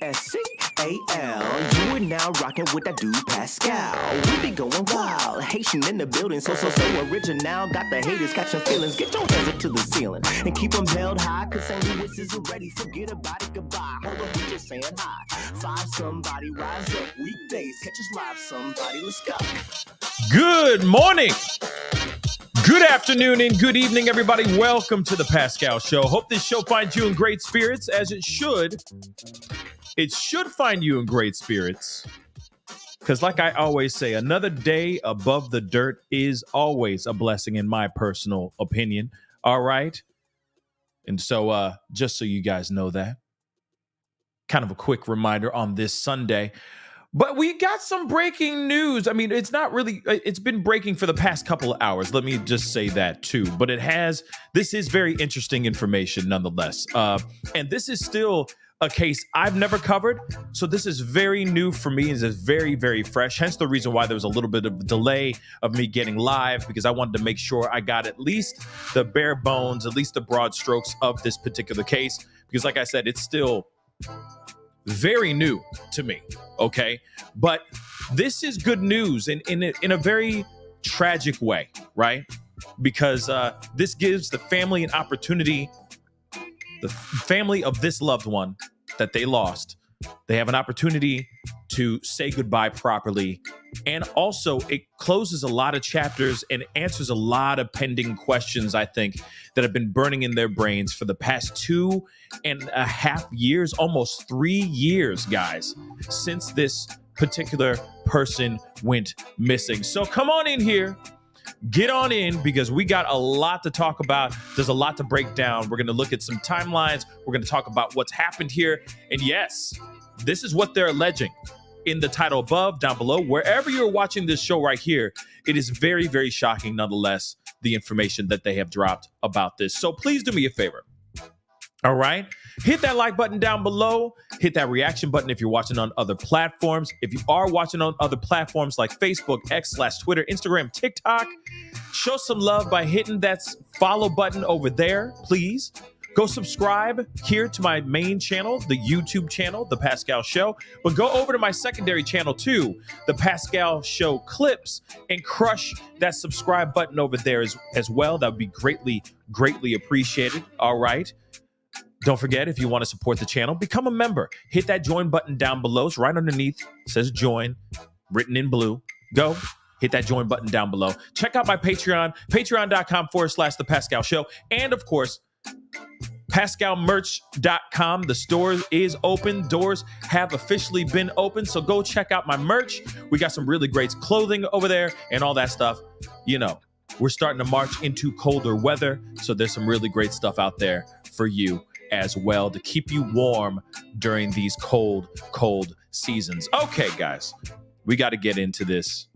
Pascal. You are now rocking with that dude Pascal. We be going wild, Haitian in the building, so original. Got the haters catching feelings. Get your hands up to the ceiling and keep them held high. Cause St. Louis isn't ready. Forget about it, goodbye. Hold up, we just saying hi. Five somebody rise up weekdays. Catch us live, somebody. Let's go. Good morning. Good afternoon and good evening, everybody. Welcome to the Pascal Show. Hope this show finds you in great spirits, as it should. It should find you in great spirits. Because like I always say, another day above the dirt is always a blessing, in my personal opinion. All right? And so just so you guys know that, kind of a quick reminder on this Sunday. But we got some breaking news. I mean, it's not really, it's been breaking for the past couple of hours. Let me just say that too. But this is very interesting information nonetheless. And this is still a case I've never covered. So this is very new for me. It's very, very fresh. Hence the reason why there was a little bit of a delay of me getting live, because I wanted to make sure I got at least the bare bones, at least the broad strokes of this particular case. Because like I said, it's still very new to me, okay? But this is good news in a very tragic way, right? Because this gives the family an opportunity, the family of this loved one that they lost, they have an opportunity to say goodbye properly. And also, it closes a lot of chapters and answers a lot of pending questions, I think, that have been burning in their brains for the past 2.5 years, almost 3 years, guys, since this particular person went missing. So come on in here. Get on in, because we got a lot to talk about. There's a lot to break down. We're going to look at some timelines. We're going to talk about what's happened here. And yes, this is what they're alleging in the title above, down below, wherever you're watching this show right here. It is very, very shocking, nonetheless, the information that they have dropped about this. So please do me a favor. All right. Hit that like button down below. Hit that reaction button if you're watching on other platforms. If you are watching on other platforms like Facebook, X/Twitter, Instagram, TikTok, show some love by hitting that follow button over there, please. Go subscribe here to my main channel, the YouTube channel, The Pascal Show. But go over to my secondary channel too, The Pascal Show Clips, and crush that subscribe button over there as well. That would be greatly, greatly appreciated. All right. Don't forget, if you want to support the channel, become a member. Hit that join button down below. It's right underneath. It says join, written in blue. Go. Hit that join button down below. Check out my Patreon, patreon.com/The Pascal Show. And of course, PascalMerch.com. The store is open. Doors have officially been open. So go check out my merch. We got some really great clothing over there and all that stuff. You know, we're starting to march into colder weather. So there's some really great stuff out there for you as well to keep you warm during these cold, cold seasons. Okay, guys, we got to get into this.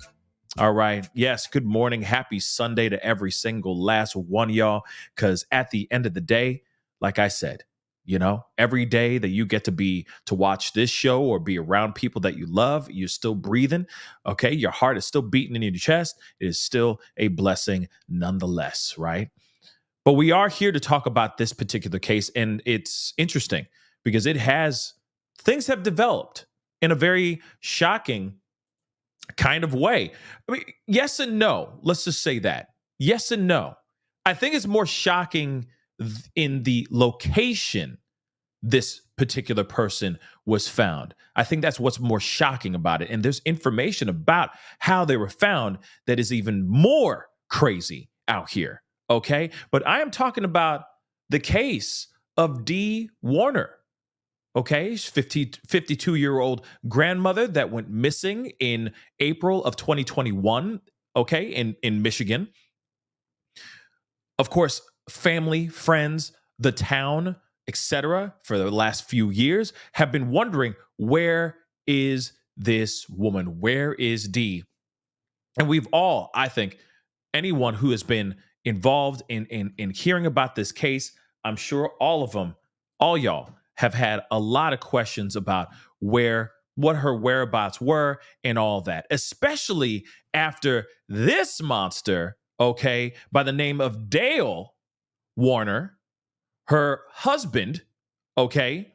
All right. Yes. Good morning. Happy Sunday to every single last one of y'all. Because at the end of the day, like I said, you know, every day that you get to watch this show or be around people that you love, you're still breathing. Okay. Your heart is still beating in your chest. It is still a blessing nonetheless. Right. But we are here to talk about this particular case. And it's interesting because things have developed in a very shocking kind of way. I mean, yes and no. Let's just say that. Yes and no. I think it's more shocking in the location this particular person was found. I think that's what's more shocking about it. And there's information about how they were found that is even more crazy out here. Okay. But I am talking about the case of Dee Warner. Okay. 52-year-old grandmother that went missing in April of 2021. Okay. In Michigan. Of course, family, friends, the town, etc., for the last few years have been wondering, where is this woman? Where is Dee? And we've all, I think, anyone who has been involved in hearing about this case, I'm sure all y'all have had a lot of questions about what her whereabouts were and all that, especially after this monster, okay, by the name of Dale Warner, her husband, okay,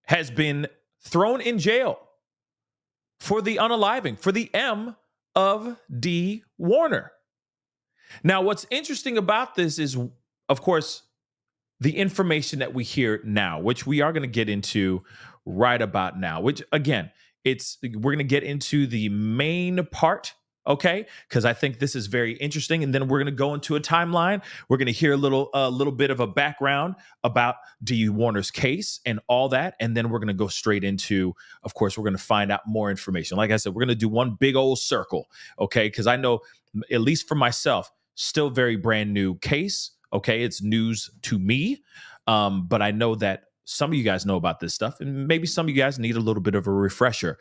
has been thrown in jail for the unaliving, for the M of Dee Warner. Now, what's interesting about this is, of course, the information that we hear now, which we are going to get into right about now, which again, we're going to get into the main part, okay? Because I think this is very interesting, and then we're going to go into a timeline. We're going to hear a little bit of a background about Dee Warner's case and all that, and then we're going to go straight into, of course, we're going to find out more information. Like I said, we're going to do one big old circle, okay? Because I know, at least for myself, still very brand new case. Okay, it's news to me, but I know that some of you guys know about this stuff, and maybe some of you guys need a little bit of a refresher.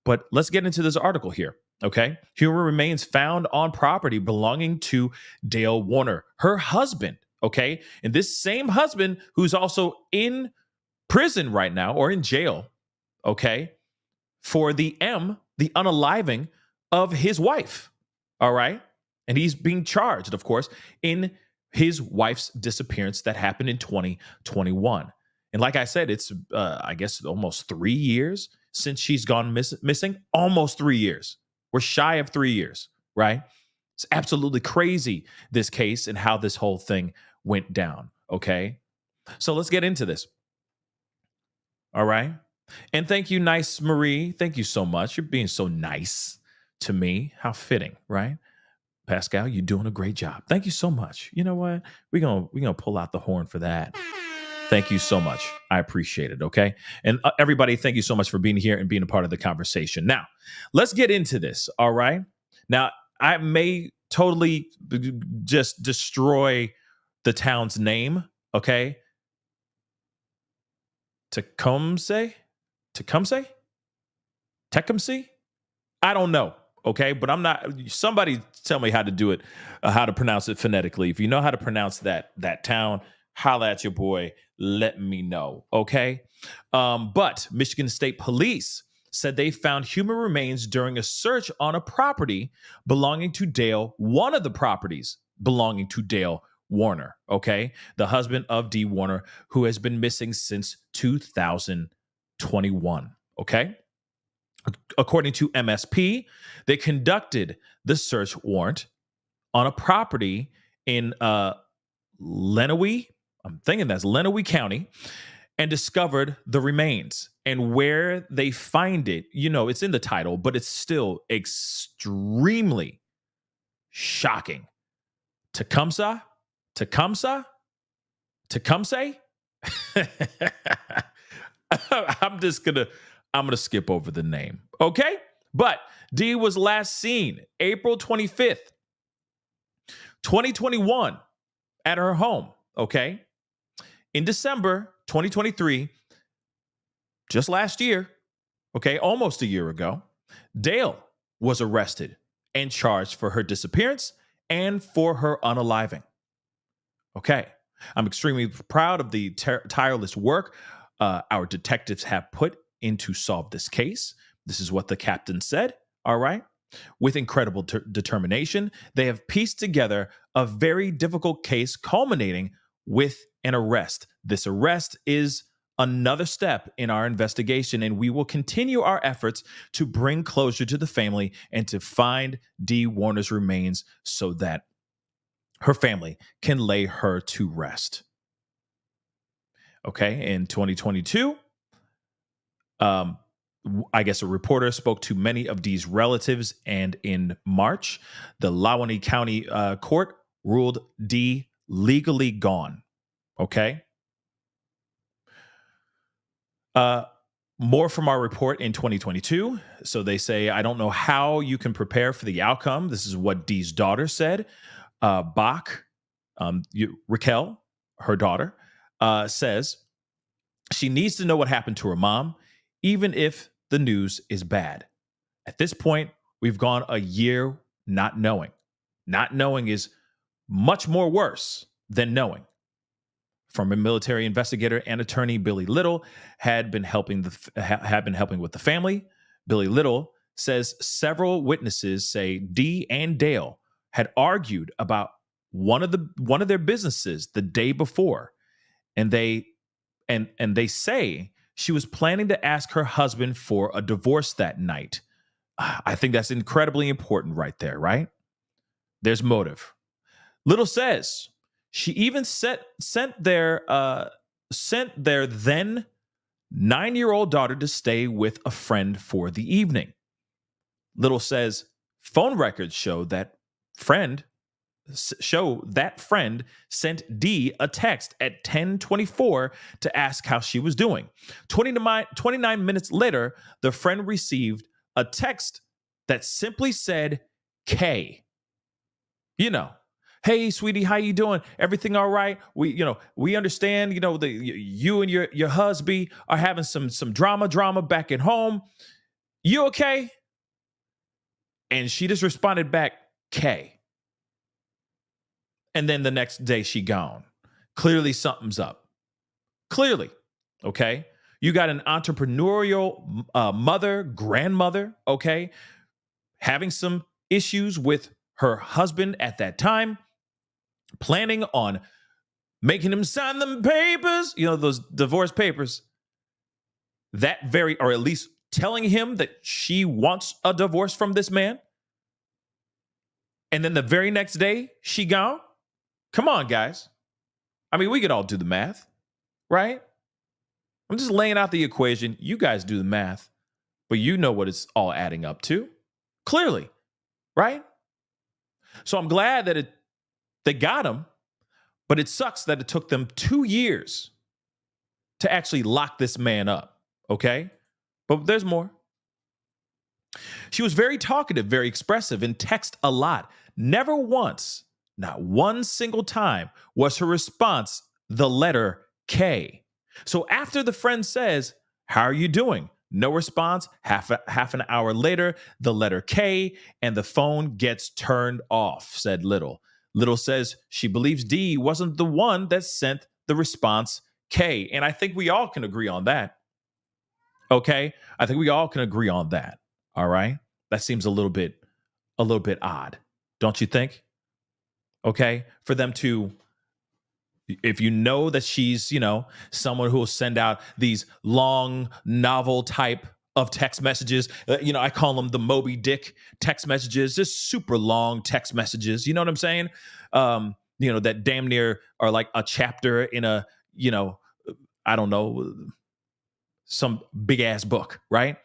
But let's get into this article here, okay? Human remains found on property belonging to Dale Warner, her husband, okay? And this same husband who's also in prison right now, or in jail, okay, for the unaliving of his wife, all right? And he's being charged, of course, in his wife's disappearance that happened in 2021. And like I said, it's, I guess, almost 3 years since she's gone missing. Almost 3 years. We're shy of 3 years, right? It's absolutely crazy, this case and how this whole thing went down, okay? So let's get into this. All right? And thank you, Nice Marie. Thank you so much. You're being so nice to me. How fitting, right? Pascal, you're doing a great job. Thank you so much. You know what? We're gonna pull out the horn for that. Thank you so much. I appreciate it. Okay. And everybody, thank you so much for being here and being a part of the conversation. Now, let's get into this. All right. Now, I may totally just destroy the town's name. Okay. Tecumseh? I don't know. Okay, but I'm not. Somebody tell me how to do it, how to pronounce it phonetically. If you know how to pronounce that town, holla at your boy. Let me know. Okay, but Michigan State Police said they found human remains during a search on a property belonging to Dale. One of the properties belonging to Dale Warner. Okay, the husband of Dee Warner, who has been missing since 2021. Okay. According to MSP, they conducted the search warrant on a property in Lenawee, I'm thinking that's Lenawee County, and discovered the remains. And where they find it, it's in the title, but it's still extremely shocking. Tecumseh? I'm gonna skip over the name, okay? But Dee was last seen April 25th, 2021 at her home, okay? In December 2023, just last year, okay, almost a year ago, Dale was arrested and charged for her disappearance and for her unaliving. Okay, I'm extremely proud of the tireless work our detectives have put in to solve this case. This is what the captain said, all right? With incredible determination, they have pieced together a very difficult case culminating with an arrest. This arrest is another step in our investigation, and we will continue our efforts to bring closure to the family and to find Dee Warner's remains so that her family can lay her to rest. Okay, in 2022, I guess a reporter spoke to many of Dee's relatives, and in March, the Lenawee County court ruled Dee legally gone. Okay. More from our report in 2022. So they say, I don't know how you can prepare for the outcome. This is what Dee's daughter said. Raquel, her daughter, says she needs to know what happened to her mom, even if the news is bad. At this point, we've gone a year not knowing. Not knowing is much more worse than knowing. Former military investigator and attorney Billy Little had been helping with the family. Billy Little says several witnesses say Dee and Dale had argued about one of their businesses the day before, and they say she was planning to ask her husband for a divorce that night. I think that's incredibly important right there, right? There's motive. Little says she even sent their then 9-year-old daughter to stay with a friend for the evening. Little says phone records show that friend sent Dee a text at 10:24 to ask how she was doing. 29 minutes later, the friend received a text that simply said K. You know, hey, sweetie, how you doing? Everything all right? We understand, you and your husband are having some drama back at home. You okay? And she just responded back, K. And then the next day she gone. Clearly something's up. Clearly, okay? You got an entrepreneurial grandmother, okay? Having some issues with her husband at that time, planning on making him sign them papers, those divorce papers. Or at least telling him that she wants a divorce from this man. And then the very next day, she gone. Come on, guys. I mean, we could all do the math, right? I'm just laying out the equation. You guys do the math, but you know what it's all adding up to. Clearly, right? So I'm glad that they got him, but it sucks that it took them 2 years to actually lock this man up, okay? But there's more. She was very talkative, very expressive, and text a lot. Never once, not one single time, was her response the letter K. So after the friend says, how are you doing? No response. Half an hour later, the letter K, and the phone gets turned off, said Little. Little says she believes Dee wasn't the one that sent the response K. And I think we all can agree on that. Okay? I think we all can agree on that. All right? That seems a little bit odd, don't you think? Okay? For them to, if you know that she's, someone who will send out these long novel type of text messages, I call them the Moby Dick text messages, just super long text messages. You know what I'm saying? That damn near are like a chapter in a, I don't know, some big ass book, right?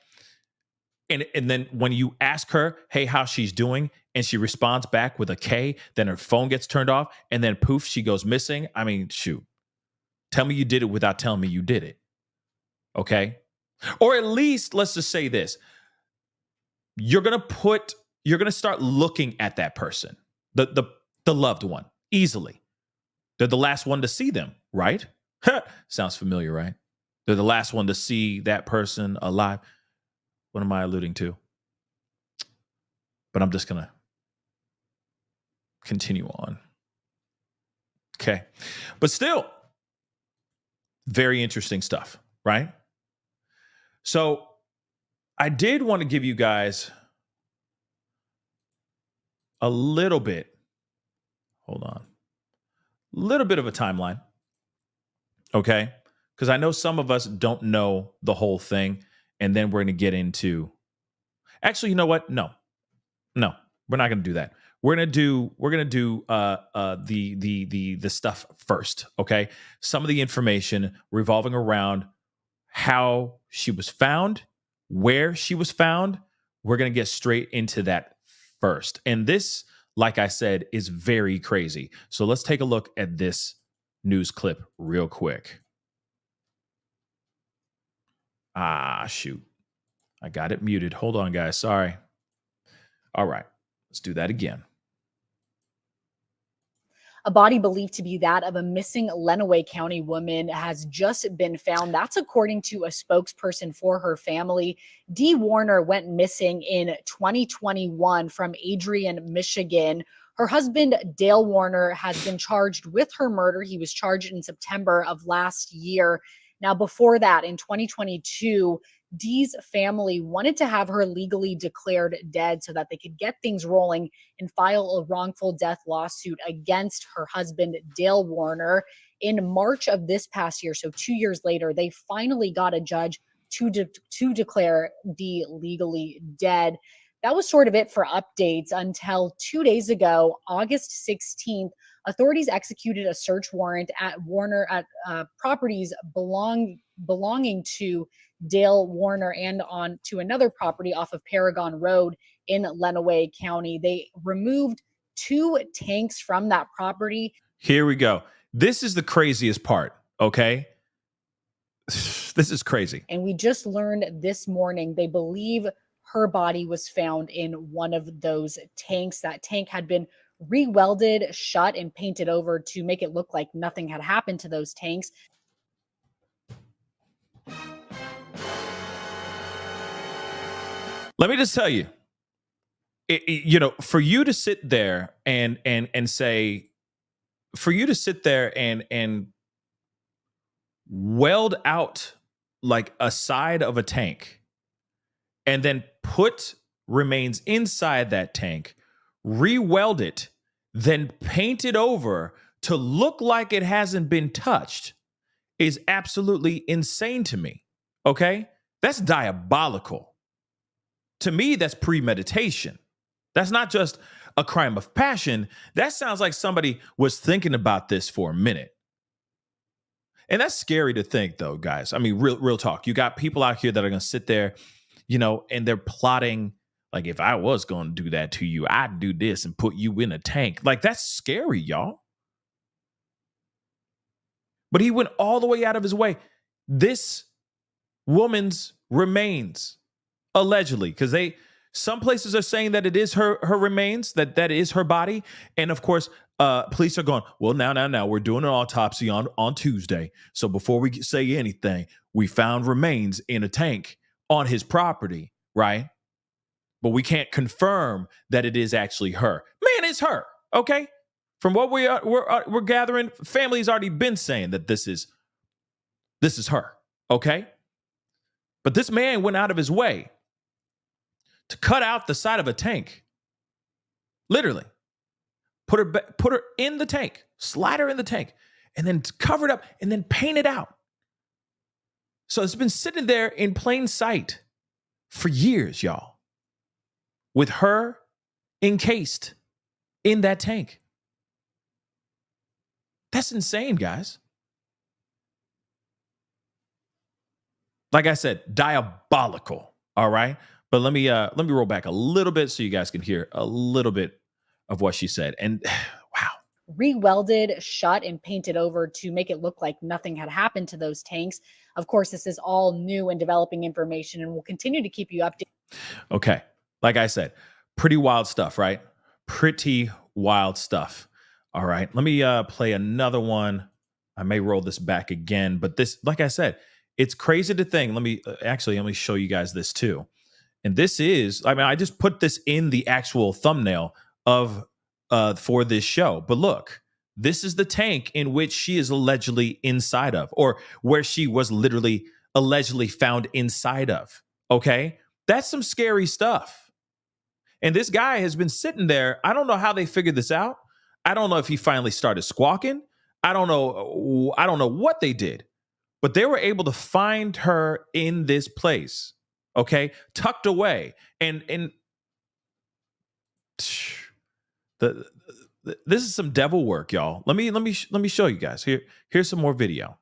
And then when you ask her, hey, how she's doing, and she responds back with a K, then her phone gets turned off, and then poof, she goes missing. I mean, shoot. Tell me you did it without telling me you did it. Okay? Or at least, let's just say this. You're gonna start looking at that person, the loved one, easily. They're the last one to see them, right? Sounds familiar, right? They're the last one to see that person alive. What am I alluding to? But I'm just going to continue on. Okay. But still, very interesting stuff, right? So I did want to give you guys a little bit of a timeline. Okay. Because I know some of us don't know the whole thing. And then we're going to get into, actually, you know what? No, we're not going to do that. We're going to do the stuff first. Okay. Some of the information revolving around how she was found, where she was found. We're going to get straight into that first. And this, like I said, is very crazy. So let's take a look at this news clip real quick. Shoot. I got it muted. Hold on, guys. Sorry. All right. Let's do that again. A body believed to be that of a missing Lenawee County woman has just been found. That's according to a spokesperson for her family. Dee Warner went missing in 2021 from Adrian, Michigan. Her husband, Dale Warner, has been charged with her murder. He was charged in September of last year. Now, before that, in 2022, Dee's family wanted to have her legally declared dead so that they could get things rolling and file a wrongful death lawsuit against her husband, Dale Warner. In March of this past year, so 2 years later, they finally got a judge to declare Dee legally dead. That was sort of it for updates until 2 days ago, August 16th. Authorities executed a search warrant at Warner at properties belonging to Dale Warner and on to another property off of Paragon Road in Lenawee County. They removed 2 tanks from that property. Here we go. This is the craziest part, okay? This is crazy. And we just learned this morning they believe her body was found in one of those tanks. That tank had been re-welded shut and painted over to make it look like nothing had happened to those tanks. Let me just tell you, for you to sit there and say, for you to sit there and weld out like a side of a tank and then put remains inside that tank, re-weld it, then paint it over to look like it hasn't been touched is absolutely insane to me. Okay? That's diabolical. To me, that's premeditation. That's not just a crime of passion. That sounds like somebody was thinking about this for a minute. And that's scary to think, though, guys. I mean, real talk. You got people out here that are going to sit there, and they're plotting, like, if I was going to do that to you, I'd do this and put you in a tank. Like, that's scary, y'all. But he went all the way out of his way. This woman's remains, allegedly, because some places are saying that it is her remains, that is her body. And of course, police are going, well, now, we're doing an autopsy on Tuesday. So before we say anything, we found remains in a tank on his property, right? But we can't confirm that it is actually her. Man, it's her, okay? From what we're gathering, family's already been saying that this is her, okay? But this man went out of his way to cut out the side of a tank. Literally. Put her in the tank, slide her in the tank, and then cover it up and then paint it out. So it's been sitting there in plain sight for years, y'all, with her encased in that tank. That's insane, guys. Like I said, diabolical. All right. But let me roll back a little bit so you guys can hear a little bit of what she said. And wow. Re-welded, shut, and painted over to make it look like nothing had happened to those tanks. Of course, this is all new and developing information, and we'll continue to keep you updated. Okay. Like I said, pretty wild stuff, right? Pretty wild stuff. All right. Let me play another one. I may roll this back again, but this, like I said, it's crazy to think. Let me show you guys this too. And this is, I just put this in the actual thumbnail of for this show. But look, this is the tank in which she is allegedly inside of, or where she was literally allegedly found inside of. Okay? That's some scary stuff. And this guy has been sitting there. I don't know how they figured this out. I don't know if he finally started squawking. I don't know what they did. But they were able to find her in this place. Okay, tucked away, and this is some devil work, y'all. Let me show you guys. Here's some more video.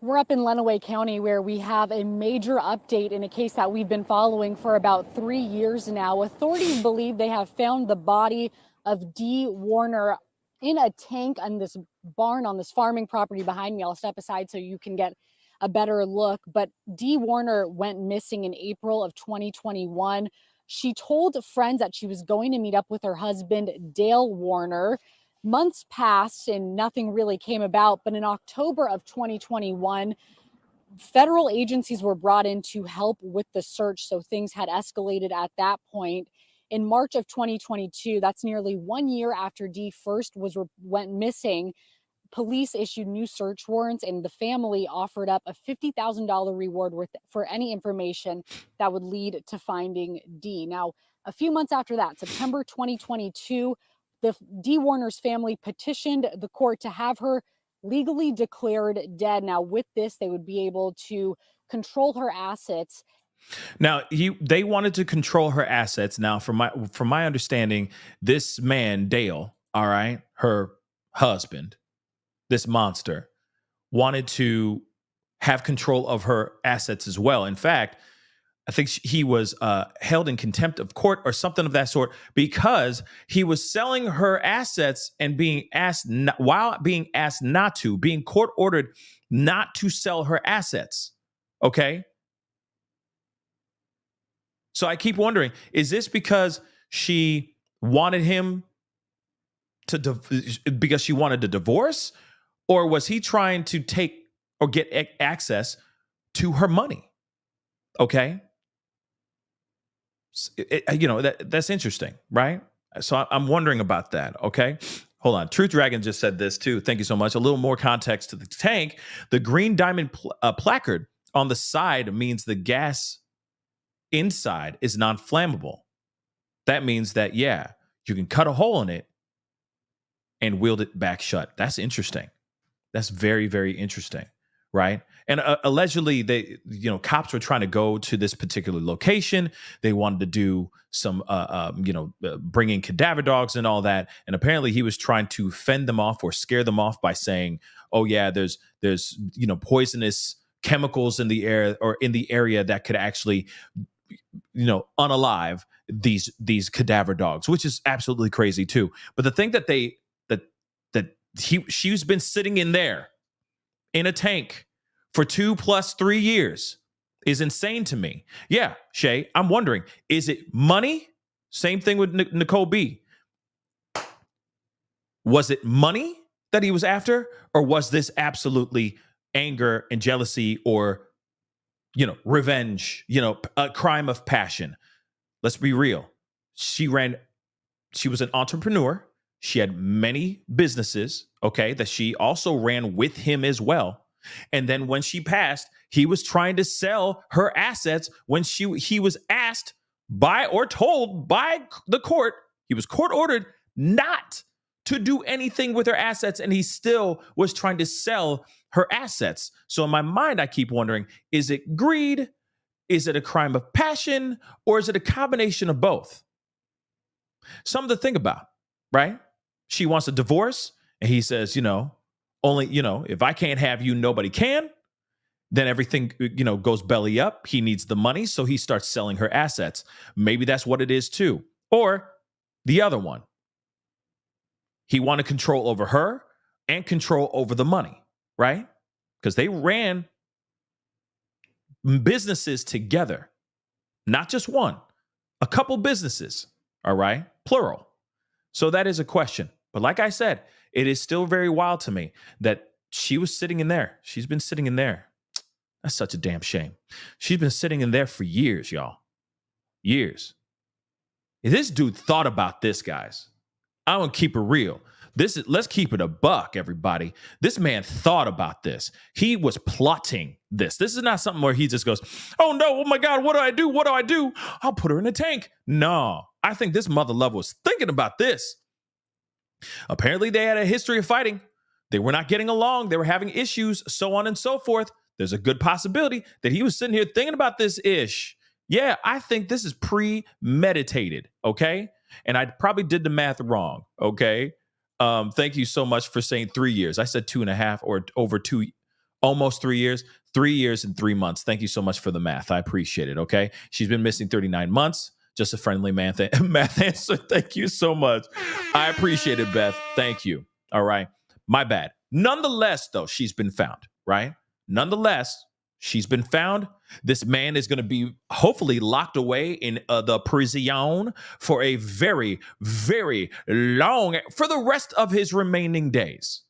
We're up in Lenawee County where we have a major update in a case that we've been following for about 3 years now. Authorities believe they have found the body of Dee Warner in a tank on this barn on this farming property behind me. I'll step aside so you can get a better look. But Dee Warner went missing in April of 2021. She told friends that she was going to meet up with her husband, Dale Warner. Months passed and nothing really came about. But in October of 2021, federal agencies were brought in to help with the search. So things had escalated at that point. In March of 2022, that's nearly 1 year after Dee first went missing, police issued new search warrants, and the family offered up a $50,000 reward for any information that would lead to finding Dee. Now, a few months after that, September 2022, the Dee Warner's family petitioned the court to have her legally declared dead. Now, with this, they would be able to control her assets. Now, they wanted to control her assets. Now, from my understanding, this man, Dale, all right, her husband, this monster, wanted to have control of her assets as well. In fact, I think he was held in contempt of court or something of that sort because he was selling her assets and being asked while being asked not to, being court ordered not to sell her assets. Okay. So I keep wondering, is this because she wanted him to, because she wanted a divorce, or was he trying to take or get access to her money? Okay. That's interesting, right? So I'm wondering about that. Okay. Hold on. Truth Dragon just said this too. Thank you so much. A little more context to the tank. The green diamond placard on the side means the gas inside is non-flammable. That means that, yeah, you can cut a hole in it and wield it back shut. That's interesting. That's very, very interesting, right? And allegedly, cops were trying to go to this particular location. They wanted to do some, bring in cadaver dogs and all that. And apparently, he was trying to fend them off or scare them off by saying, "Oh yeah, there's poisonous chemicals in the air or in the area that could actually, unalive these cadaver dogs," which is absolutely crazy too. But the thing that she's been sitting in there in a tank for 2 + 3 years is insane to me. Yeah, Shay, I'm wondering, is it money? Same thing with Nicole B. Was it money that he was after, or was this absolutely anger and jealousy or revenge, a crime of passion? Let's be real. She was an entrepreneur. She had many businesses, okay, that she also ran with him as well. And then when she passed, he was trying to sell her assets when he was asked by or told by the court, he was court ordered not to do anything with her assets, and he still was trying to sell her assets. So in my mind, I keep wondering, is it greed? Is it a crime of passion? Or is it a combination of both? Something to think about, right? She wants a divorce, and he says, only, if I can't have you, nobody can. Then everything, goes belly up. He needs the money, so he starts selling her assets. Maybe that's what it is too. Or the other one. He wanted control over her and control over the money, right? Because they ran businesses together, not just one, a couple businesses, all right? Plural. So that is a question. But like I said, it is still very wild to me that she was sitting in there. She's been sitting in there. That's such a damn shame. She's been sitting in there for years, y'all. Years. This dude thought about this, guys. I'm going to keep it real. Let's keep it a buck, everybody. This man thought about this. He was plotting this. This is not something where he just goes, "Oh no, oh my God, what do I do? What do I do? I'll put her in a tank." No, I think this mother lover was thinking about this. Apparently, they had a history of fighting. They were not getting along. They were having issues, so on and so forth. There's a good possibility that he was sitting here thinking about this ish. Yeah, I think this is premeditated, okay? And I probably did the math wrong, okay? Thank you so much for saying 3 years. I said 2.5 or over 2, almost 3 years. 3 years and 3 months. Thank you so much for the math. I appreciate it, okay? She's been missing 39 months. Just a friendly math answer. Thank you so much. I appreciate it, Beth. Thank you. All right. My bad. Nonetheless, though, she's been found, right? Nonetheless, she's been found. This man is going to be hopefully locked away in the prison for a very, very long, for the rest of his remaining days.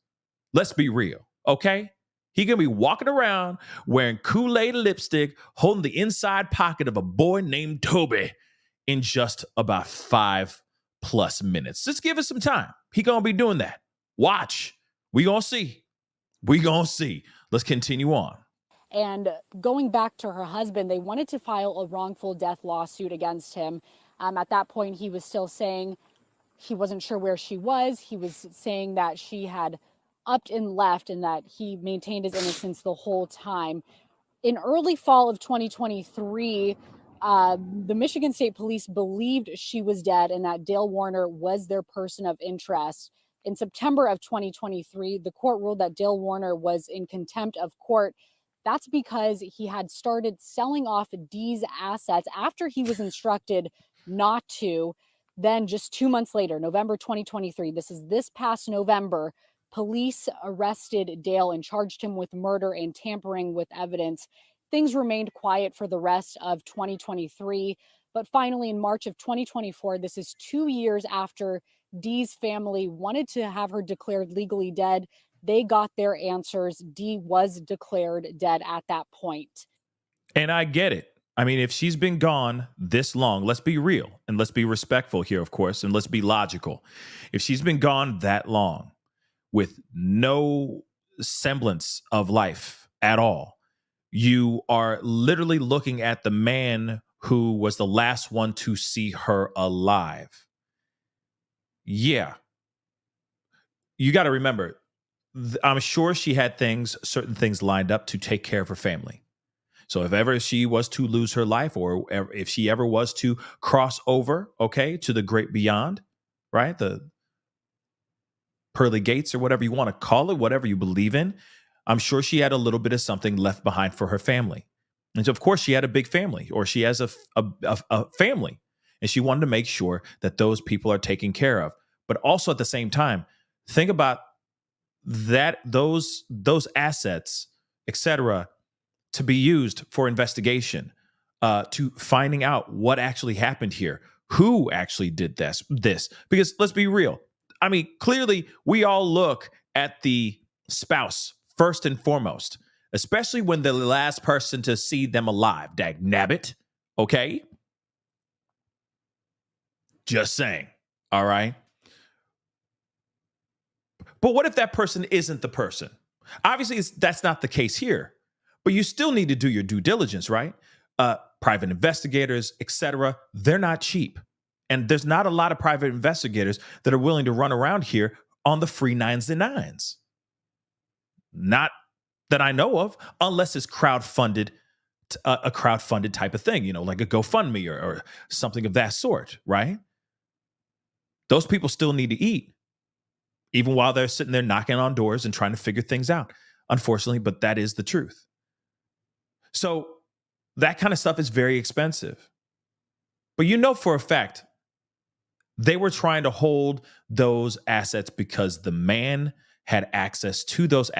Let's be real, okay? He going to be walking around wearing Kool-Aid lipstick, holding the inside pocket of a boy named Toby in just about 5+ minutes. Just give it some time. He going to be doing that. Watch We gonna see. We gonna see. Let's continue on. And going back to her husband, they wanted to file a wrongful death lawsuit against him. At that point, he was still saying he wasn't sure where she was. He was saying that she had upped and left and that he maintained his innocence the whole time. In early fall of 2023, the Michigan State Police believed she was dead and that Dale Warner was their person of interest. In September of 2023, the court ruled that Dale Warner was in contempt of court. That's because he had started selling off Dee's assets after he was instructed not to. Then just 2 months later, November 2023, this is this past November, police arrested Dale and charged him with murder and tampering with evidence. Things remained quiet for the rest of 2023. But finally, in March of 2024, this is 2 years after Dee's family wanted to have her declared legally dead. They got their answers. Dee was declared dead at that point. And I get it. I mean, if she's been gone this long, let's be real and let's be respectful here, of course, and let's be logical. If she's been gone that long with no semblance of life at all, you are literally looking at the man who was the last one to see her alive. Yeah. You got to remember, I'm sure she had certain things lined up to take care of her family. So if ever she was to lose her life, or if she ever was to cross over, okay, to the great beyond, right? The pearly gates or whatever you want to call it, whatever you believe in, I'm sure she had a little bit of something left behind for her family. And so of course she had a big family, or she has a family, and she wanted to make sure that those people are taken care of. But also at the same time, think about that those assets, etc., to be used for investigation, to finding out what actually happened here, who actually did this. Because let's be real. I mean, clearly we all look at the spouse first and foremost, especially when they're the last person to see them alive. Dag nabbit. Okay. Just saying. All right. But what if that person isn't the person? Obviously, that's not the case here, but you still need to do your due diligence, right? Private investigators, etc., they're not cheap. And there's not a lot of private investigators that are willing to run around here on the free nines and nines. Not that I know of, unless it's crowdfunded, a crowdfunded type of thing, like a GoFundMe or something of that sort, right? Those people still need to eat, even while they're sitting there knocking on doors and trying to figure things out, unfortunately, but that is the truth. So that kind of stuff is very expensive. But for a fact, they were trying to hold those assets because the man had access to those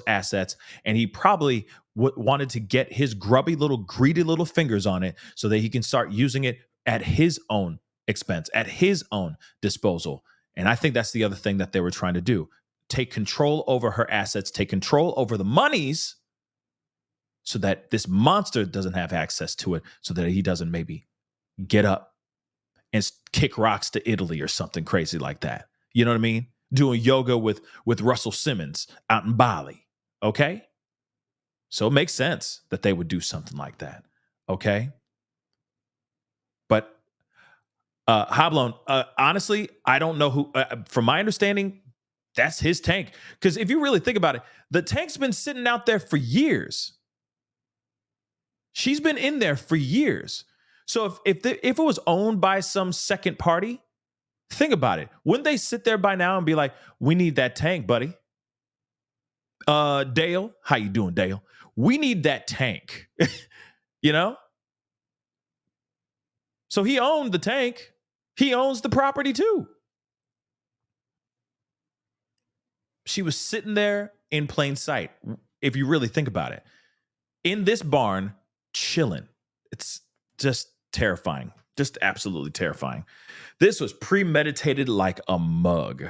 assets, and he probably wanted to get his greedy little fingers on it so that he can start using it at his own expense, at his own disposal. And I think that's the other thing that they were trying to do. Take control over her assets, take control over the monies so that this monster doesn't have access to it, so that he doesn't maybe get up and kick rocks to Italy or something crazy like that. You know what I mean? Doing yoga with Russell Simmons out in Bali. Okay? So it makes sense that they would do something like that. Okay? But Hoblon, honestly, I don't know who, from my understanding, that's his tank. Because if you really think about it, the tank's been sitting out there for years. She's been in there for years. So if it was owned by some second party, think about it. Wouldn't they sit there by now and be like, we need that tank, buddy? Dale, how you doing, Dale? We need that tank. So he owned the tank. He owns the property too. She was sitting there in plain sight, if you really think about it, in this barn, chilling. It's just terrifying, just absolutely terrifying. This was premeditated like a mug.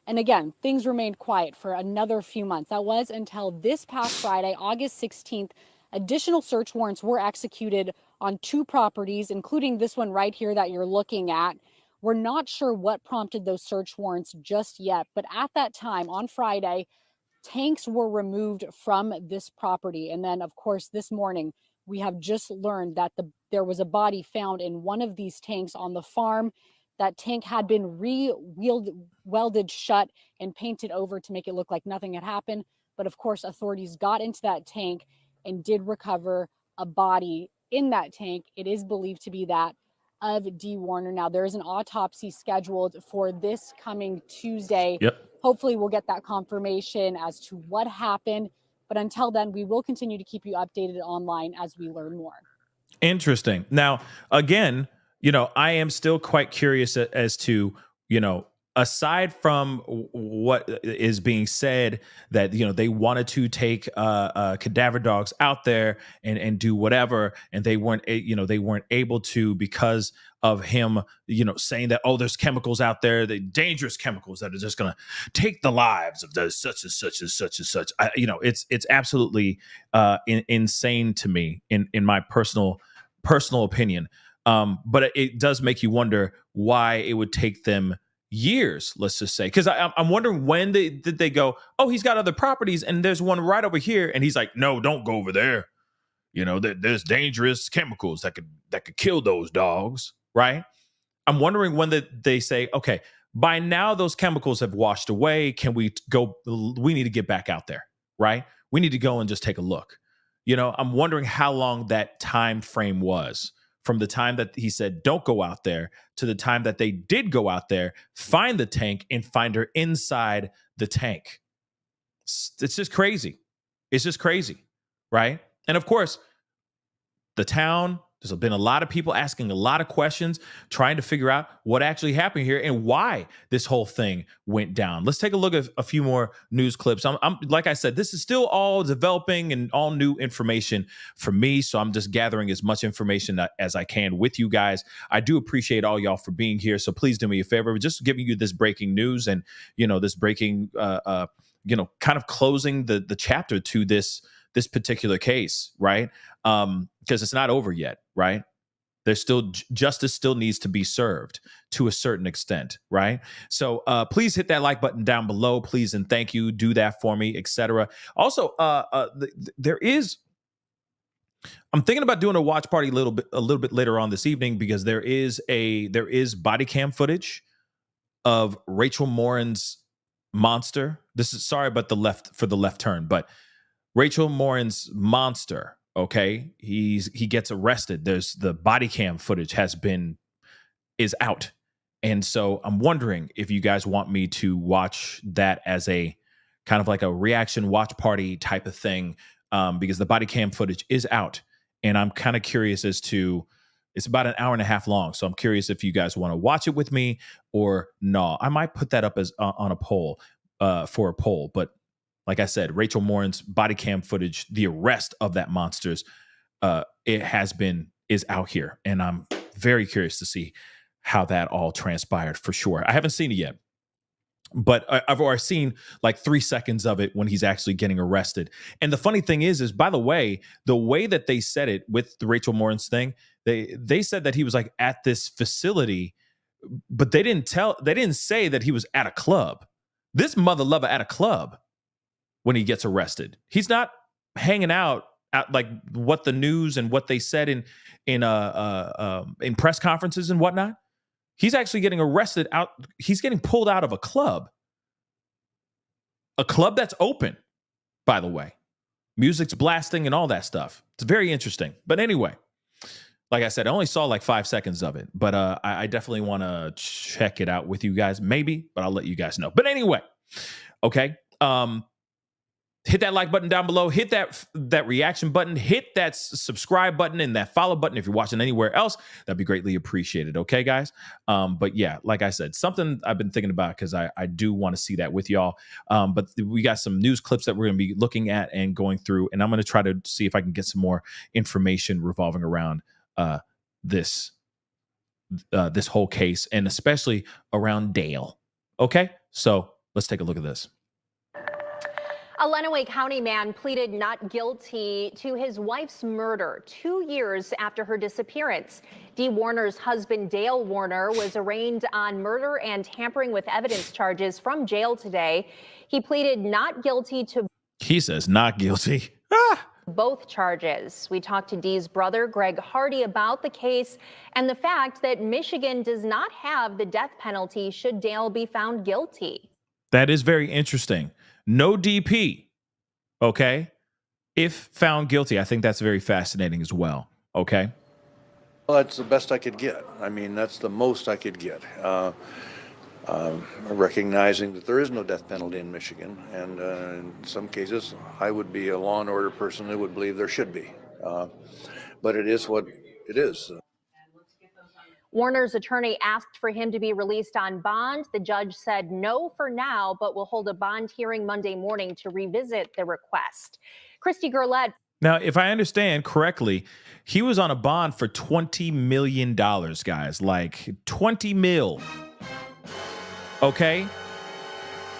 And again, things remained quiet for another few months. That was until this past Friday, August 16th. Additional search warrants were executed on 2 properties, including this one right here that you're looking at. We're not sure what prompted those search warrants just yet, but at that time on Friday, tanks were removed from this property. And then, of course, this morning, we have just learned that there was a body found in one of these tanks on the farm. That tank had been welded shut and painted over to make it look like nothing had happened. But of course, authorities got into that tank and did recover a body in that tank. It is believed to be that of Dee Warner. Now, there is an autopsy scheduled for this coming Tuesday. Yep. Hopefully we'll get that confirmation as to what happened. But until then, we will continue to keep you updated online as we learn more. Interesting. Now, again, I am still quite curious as to, aside from what is being said, that, they wanted to take cadaver dogs out there and do whatever, and they weren't able to because of him, saying that, oh, there's chemicals out there, the dangerous chemicals that are just going to take the lives of those such and such and such and such. It's absolutely insane to me in my personal opinion. But it does make you wonder why it would take them years, let's just say, because I'm wondering when did they go, oh, he's got other properties and there's one right over here, and he's like, no, don't go over there. There's dangerous chemicals that could kill those dogs, right? I'm wondering when they say, okay, by now those chemicals have washed away. Can we go? We need to get back out there, right? We need to go and just take a look. I'm wondering how long that time frame was from the time that he said, don't go out there, to the time that they did go out there, find the tank, and find her inside the tank. It's just crazy. It's just crazy, right? And of course, the town, there's been a lot of people asking a lot of questions, trying to figure out what actually happened here and why this whole thing went down. Let's take a look at a few more news clips. I'm like I said, this is still all developing and all new information for me, so I'm just gathering as much information as I can with you guys. I do appreciate all y'all for being here, so please do me a favor, just giving you this breaking news and this breaking, kind of closing the chapter to this particular case, right? Because it's not over yet, right? There's still justice still needs to be served to a certain extent, right? So please hit that like button down below, please, and thank you. Do that for me, etc. Also, there is. I'm thinking about doing a watch party a little bit later on this evening, because there is body cam footage of Rachel Morin's monster. This is sorry about the left turn, but Rachel Morin's monster. Okay, he gets arrested. There's the body cam footage is out, and so I'm wondering if you guys want me to watch that as a kind of like a reaction watch party type of thing, because the body cam footage is out, and I'm kind of curious as to. It's about an hour and a half long, so I'm curious if you guys want to watch it with me or no. I might put that up as on a poll for a poll, but. Like I said, Rachel Morin's body cam footage, the arrest of that monsters, is out here. And I'm very curious to see how that all transpired for sure. I haven't seen it yet, but I've already seen like 3 seconds of it when he's actually getting arrested. And the funny thing is by the way that they said it with the Rachel Morin's thing, they said that he was like at this facility, but they didn't say that he was at a club. This mother lover at a club. When he gets arrested, he's not hanging out at like what the news and what they said in press conferences and whatnot. He's actually getting arrested out. He's getting pulled out of a club that's open, by the way. Music's blasting and all that stuff. It's very interesting. But anyway, like I said, I only saw like 5 seconds of it, but I definitely want to check it out with you guys. Maybe, but I'll let you guys know. But anyway, okay. Hit that like button down below. Hit that reaction button. Hit that subscribe button and that follow button if you're watching anywhere else. That'd be greatly appreciated. Okay, guys? But yeah, like I said, something I've been thinking about because I do want to see that with y'all. But we got some news clips that we're going to be looking at and going through, and I'm going to try to see if I can get some more information revolving around this whole case, and especially around Dale. Okay? So let's take a look at this. A Lenawee County man pleaded not guilty to his wife's murder 2 years after her disappearance. Dee Warner's husband, Dale Warner, was arraigned on murder and tampering with evidence charges from jail today. He pleaded not guilty to He says not guilty. both charges. We talked to Dee's brother, Greg Hardy, about the case and the fact that Michigan does not have the death penalty should Dale be found guilty. That is very interesting. No DP, okay? If found guilty, I think that's very fascinating as well, okay? Well, that's the best I could get. I mean, that's the most I could get. Recognizing that there is no death penalty in Michigan, and in some cases, I would be a law and order person who would believe there should be. But it is what it is. Warner's attorney asked for him to be released on bond. The judge said no for now, but will hold a bond hearing Monday morning to revisit the request. Christy Gurlett. Now, if I understand correctly, he was on a bond for $20 million, guys, like 20 mil. Okay?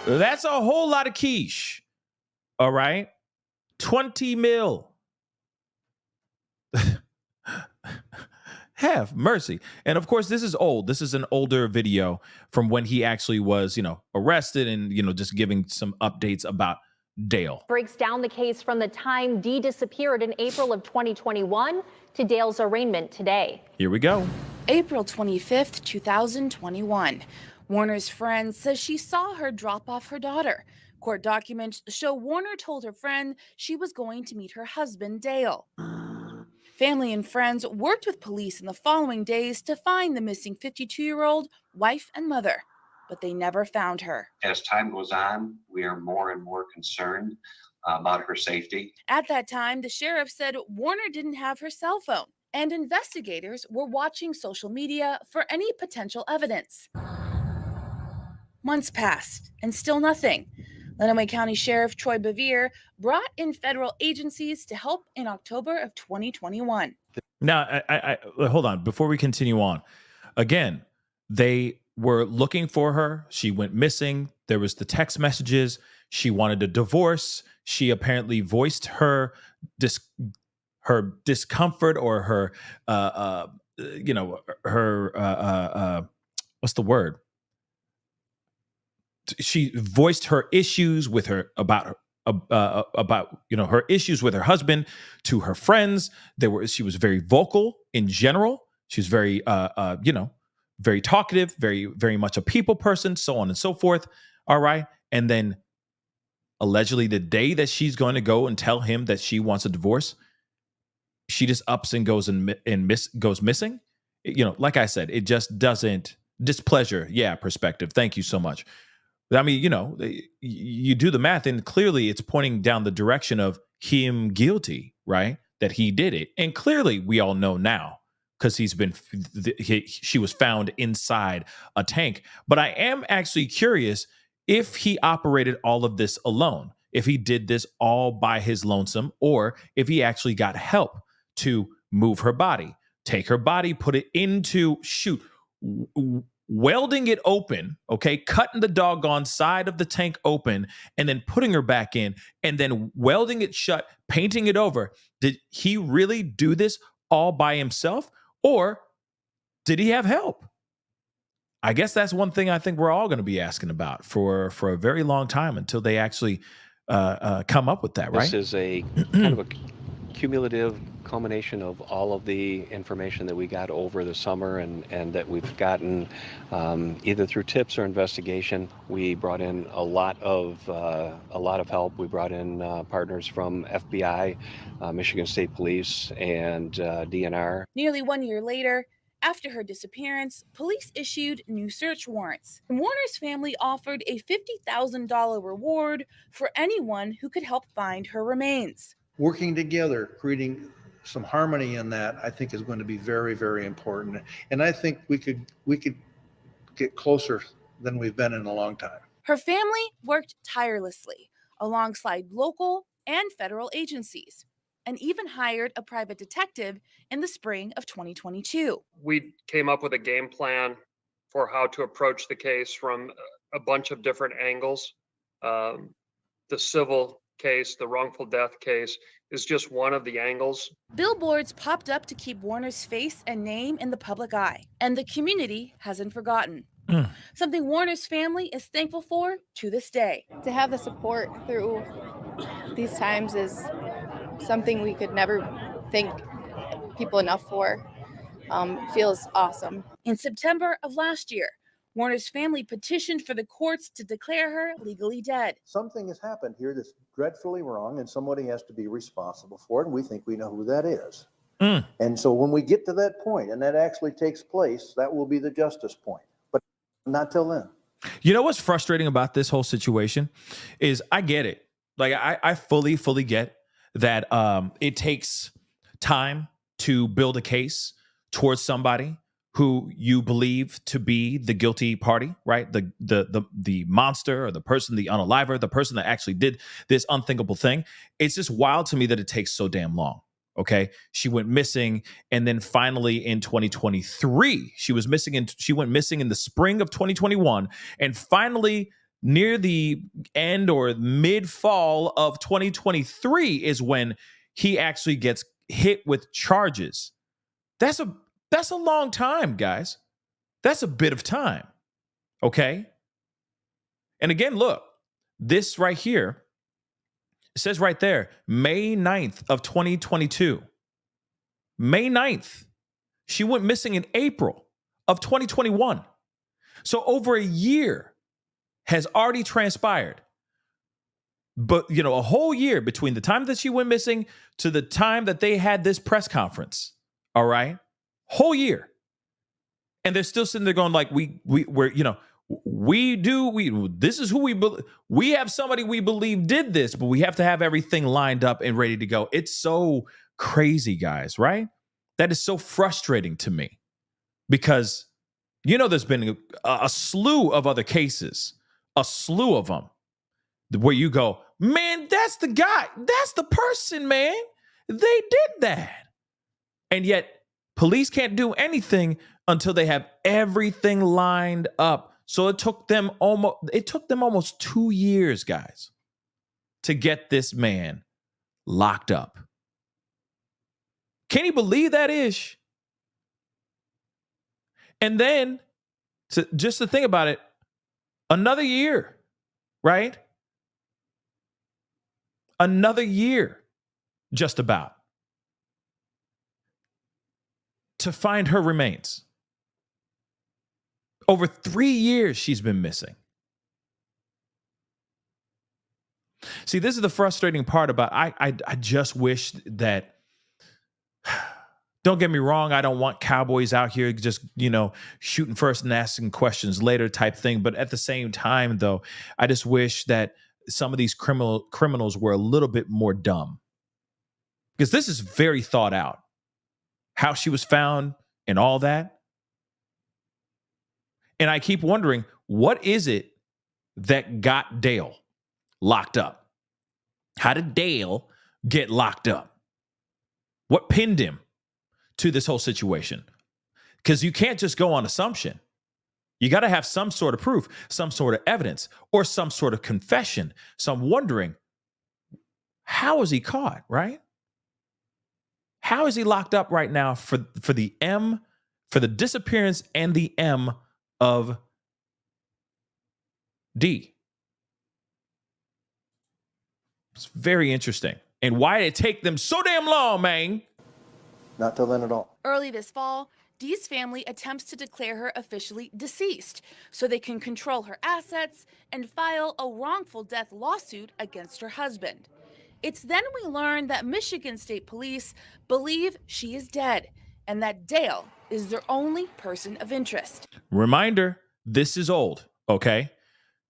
That's a whole lot of quiche. All right? 20 mil. Have mercy. And of course, this is old. This is an older video from when he actually was, arrested and, just giving some updates about Dale. Breaks down the case from the time Dee disappeared in April of 2021 to Dale's arraignment today. Here we go. April 25th, 2021. Warner's friend says she saw her drop off her daughter. Court documents show Warner told her friend she was going to meet her husband, Dale. Family and friends worked with police in the following days to find the missing 52-year-old wife and mother, but they never found her. As time goes on, we are more and more concerned about her safety. At that time, the sheriff said Warner didn't have her cell phone, and investigators were watching social media for any potential evidence. Months passed, and still nothing. Lenawee County Sheriff Troy Bevere brought in federal agencies to help in October of 2021. Now, I hold on. Before we continue on, again, they were looking for her. She went missing. There was the text messages. She wanted a divorce. She apparently voiced her discomfort or her, what's the word? She voiced her issues with her about her issues with her husband to her friends. She was very vocal in general. She was very very talkative, very, very much a people person, so on and so forth. All right. And then allegedly the day that she's going to go and tell him that she wants a divorce, she just ups and goes goes missing. Like I said, it just doesn't displeasure. Yeah. Perspective. Thank you so much. I mean, you do the math and clearly it's pointing down the direction of him guilty, right? That he did it. And clearly we all know now because she was found inside a tank. But I am actually curious if he operated all of this alone, if he did this all by his lonesome, or if he actually got help to move her body, take her body, put it into, welding it open, okay, cutting the doggone side of the tank open and then putting her back in and then welding it shut, painting it over. Did he really do this all by himself or did he have help? I guess that's one thing I think we're all going to be asking about for a very long time until they actually come up with that, right? This is a kind of a cumulative culmination of all of the information that we got over the summer and that we've gotten either through tips or investigation. We brought in a lot of help. We brought in partners from FBI, Michigan State Police, and DNR. Nearly 1 year later, after her disappearance, police issued new search warrants. Warner's family offered a $50,000 reward for anyone who could help find her remains. Working together, creating some harmony in that, I think is going to be very, very important. And I think we could get closer than we've been in a long time. Her family worked tirelessly alongside local and federal agencies, and even hired a private detective in the spring of 2022. We came up with a game plan for how to approach the case from a bunch of different angles. The civil case, the wrongful death case, is just one of the angles. Billboards popped up to keep Warner's face and name in the public eye, and the community hasn't forgotten. Something Warner's family is thankful for to this day. To have the support through these times is something we could never thank people enough for. Feels awesome. In September of last year, Warner's family petitioned for the courts to declare her legally dead. Something has happened here that's dreadfully wrong, and somebody has to be responsible for it, and we think we know who that is. And so when we get to that point, and that actually takes place, that will be the justice point. But not till then. You know what's frustrating about this whole situation is I get it. Like I fully get that it takes time to build a case towards somebody who you believe to be the guilty party, right? The monster or the person, the unaliver, the person that actually did this unthinkable thing. It's just wild to me that it takes so damn long. Okay. She went missing. And then finally in 2023, she went missing in the spring of 2021. And finally near the end or mid fall of 2023 is when he actually gets hit with charges. That's a long time, guys. That's a bit of time. Okay. And again, look, this right here, it says right there, May 9th of 2022. May 9th. She went missing in April of 2021. So over a year has already transpired. But, you know, a whole year between the time that she went missing to the time that they had this press conference. All right. Whole year. And they're still sitting there going like, we're, you know, this is who we have somebody we believe did this, but we have to have everything lined up and ready to go. It's so crazy, guys, right? That is so frustrating to me because, you know, there's been a slew of other cases, a slew of them where you go, man, that's the guy. That's the person, man. They did that. And yet police can't do anything until they have everything lined up. So it took them almost 2 years, guys, to get this man locked up. Can you believe that, Ish? And then, just to think about it, another year, right? Another year, just about, to find her remains. Over 3 years she's been missing. See, this is the frustrating part about I just wish that, don't get me wrong, I don't want cowboys out here just, you know, shooting first and asking questions later type thing. But at the same time, though, I just wish that some of these criminals were a little bit more dumb. Because this is very thought out. How she was found and all that. And I keep wondering, what is it that got Dale locked up? How did Dale get locked up? What pinned him to this whole situation? Because you can't just go on assumption. You got to have some sort of proof, some sort of evidence, or some sort of confession. So I'm wondering, how is he caught, right? How is he locked up right now for the disappearance and the M of D? It's very interesting. And why did it take them so damn long, man? Not till then at all. Early this fall, Dee's family attempts to declare her officially deceased so they can control her assets and file a wrongful death lawsuit against her husband. It's then we learn that Michigan State Police believe she is dead and that Dale is their only person of interest. Reminder, this is old, okay?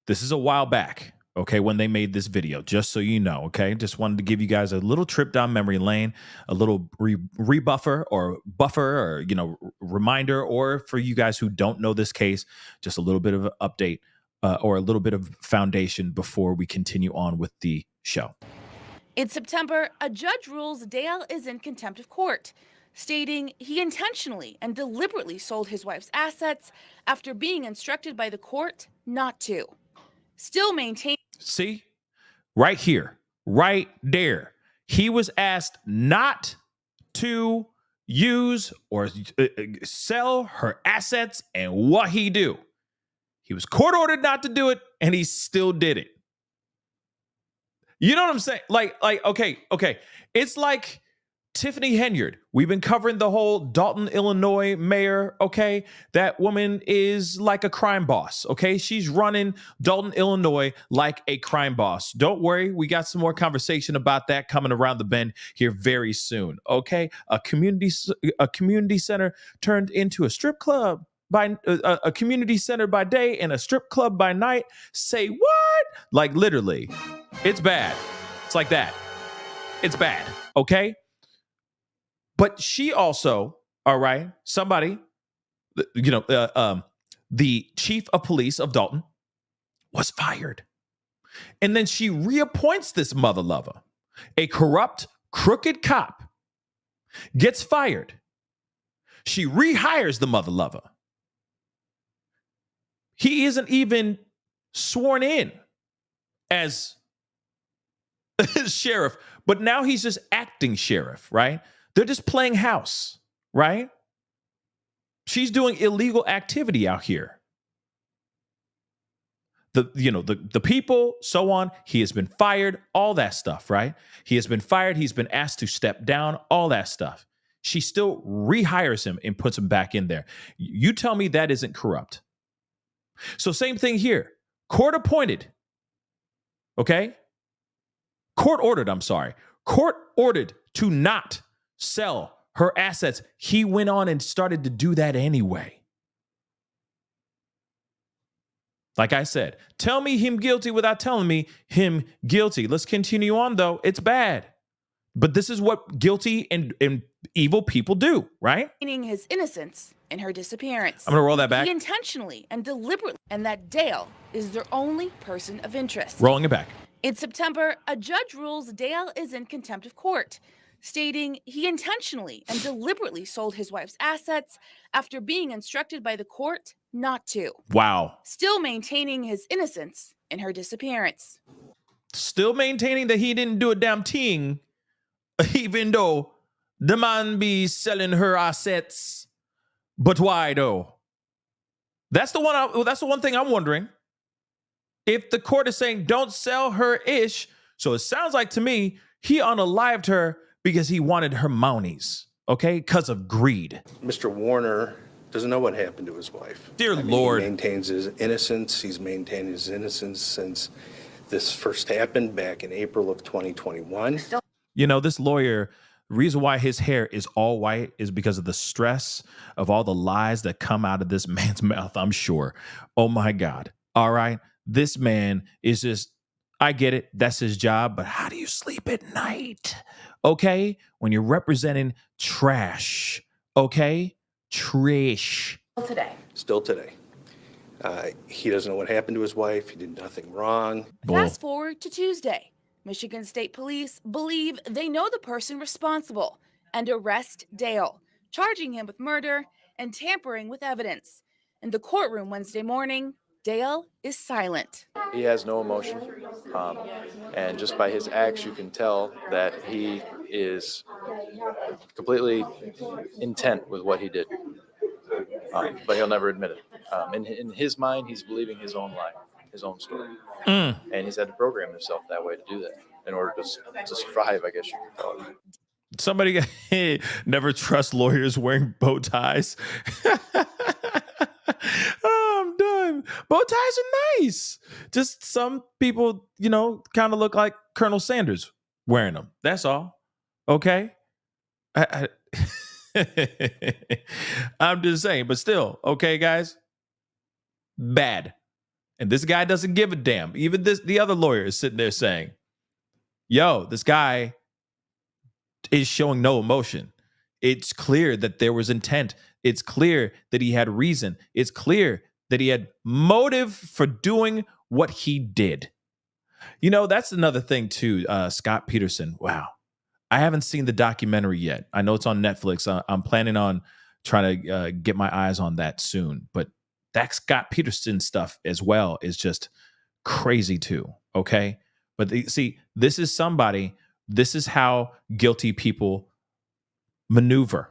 This is a while back, okay, when they made this video, just so you know, okay? Just wanted to give you guys a little trip down memory lane, a little rebuffer or buffer or, you know, reminder, or for you guys who don't know this case, just a little bit of an update or a little bit of foundation before we continue on with the show. In September, a judge rules Dale is in contempt of court, stating he intentionally and deliberately sold his wife's assets after being instructed by the court not to. Still maintain. See, right here, right there. He was asked not to use or sell her assets, and what he do? He was court ordered not to do it, and he still did it. You know what I'm saying? Like, okay. It's like Tiffany Henyard. We've been covering the whole Dalton, Illinois mayor, okay? That woman is like a crime boss, okay? She's running Dalton, Illinois like a crime boss. Don't worry, we got some more conversation about that coming around the bend here very soon, okay? A community center turned into a strip club by a community center by day and a strip club by night. Say what? Like literally, it's bad. It's like that. It's bad, okay? But she also, all right, somebody, the chief of police of Dalton was fired. And then she reappoints this mother lover, a corrupt, crooked cop, gets fired. She rehires the mother lover. He isn't even sworn in as sheriff, but now he's just acting sheriff, right? They're just playing house, right? She's doing illegal activity out here. The people, so on. He has been fired, all that stuff, right? He has been fired. He's been asked to step down, all that stuff. She still rehires him and puts him back in there. You tell me that isn't corrupt. So same thing here. Court appointed, okay? Court ordered to not sell her assets. He went on and started to do that anyway. Like I said, tell me him guilty without telling me him guilty. Let's continue on, though. It's bad. But this is what guilty and evil people do, right? Meaning his innocence in her disappearance. I'm going to roll that back. He intentionally and deliberately, and that Dale is their only person of interest. Rolling it back. In September, a judge rules Dale is in contempt of court, stating he intentionally and deliberately sold his wife's assets after being instructed by the court not to. Wow. Still maintaining his innocence in her disappearance. Still maintaining that he didn't do a damn thing, even though the man be selling her assets. But why though? That's the one thing I'm wondering. If the court is saying don't sell her ish, so it sounds like to me he unalived her because he wanted her monies, okay? Because of greed. Mr. Warner doesn't know what happened to his wife. Dear Lord. He maintains his innocence. He's maintained his innocence since this first happened back in April of 2021. You know, this lawyer, the reason why his hair is all white is because of the stress of all the lies that come out of this man's mouth, I'm sure. Oh my God. All right. This man is just, I get it. That's his job. But how do you sleep at night? Okay. When you're representing trash. Okay. Trash. Still today. He doesn't know what happened to his wife. He did nothing wrong. Fast forward to Tuesday. Michigan State Police believe they know the person responsible and arrest Dale, charging him with murder and tampering with evidence. In the courtroom Wednesday morning, Dale is silent. He has no emotion, and just by his acts, you can tell that he is completely intent with what he did, but he'll never admit it. In his mind, he's believing his own lie, his own story, and he's had to program himself that way to do that in order to survive, I guess you could call it. Somebody never trust lawyers wearing bow ties. Oh, I'm done. Bow ties are nice. Just some people, kind of look like Colonel Sanders wearing them. That's all. Okay. I'm just saying, but still, okay, guys. Bad. And this guy doesn't give a damn. Even the other lawyer is sitting there saying, yo, this guy is showing no emotion. It's clear that there was intent. It's clear that he had reason. It's clear that he had motive for doing what he did. That's another thing too, Scott Peterson. Wow. I haven't seen the documentary yet. I know it's on Netflix. I'm planning on trying to get my eyes on that soon. But that Scott Peterson stuff as well is just crazy too, okay? But see, This is somebody, this is how guilty people maneuver.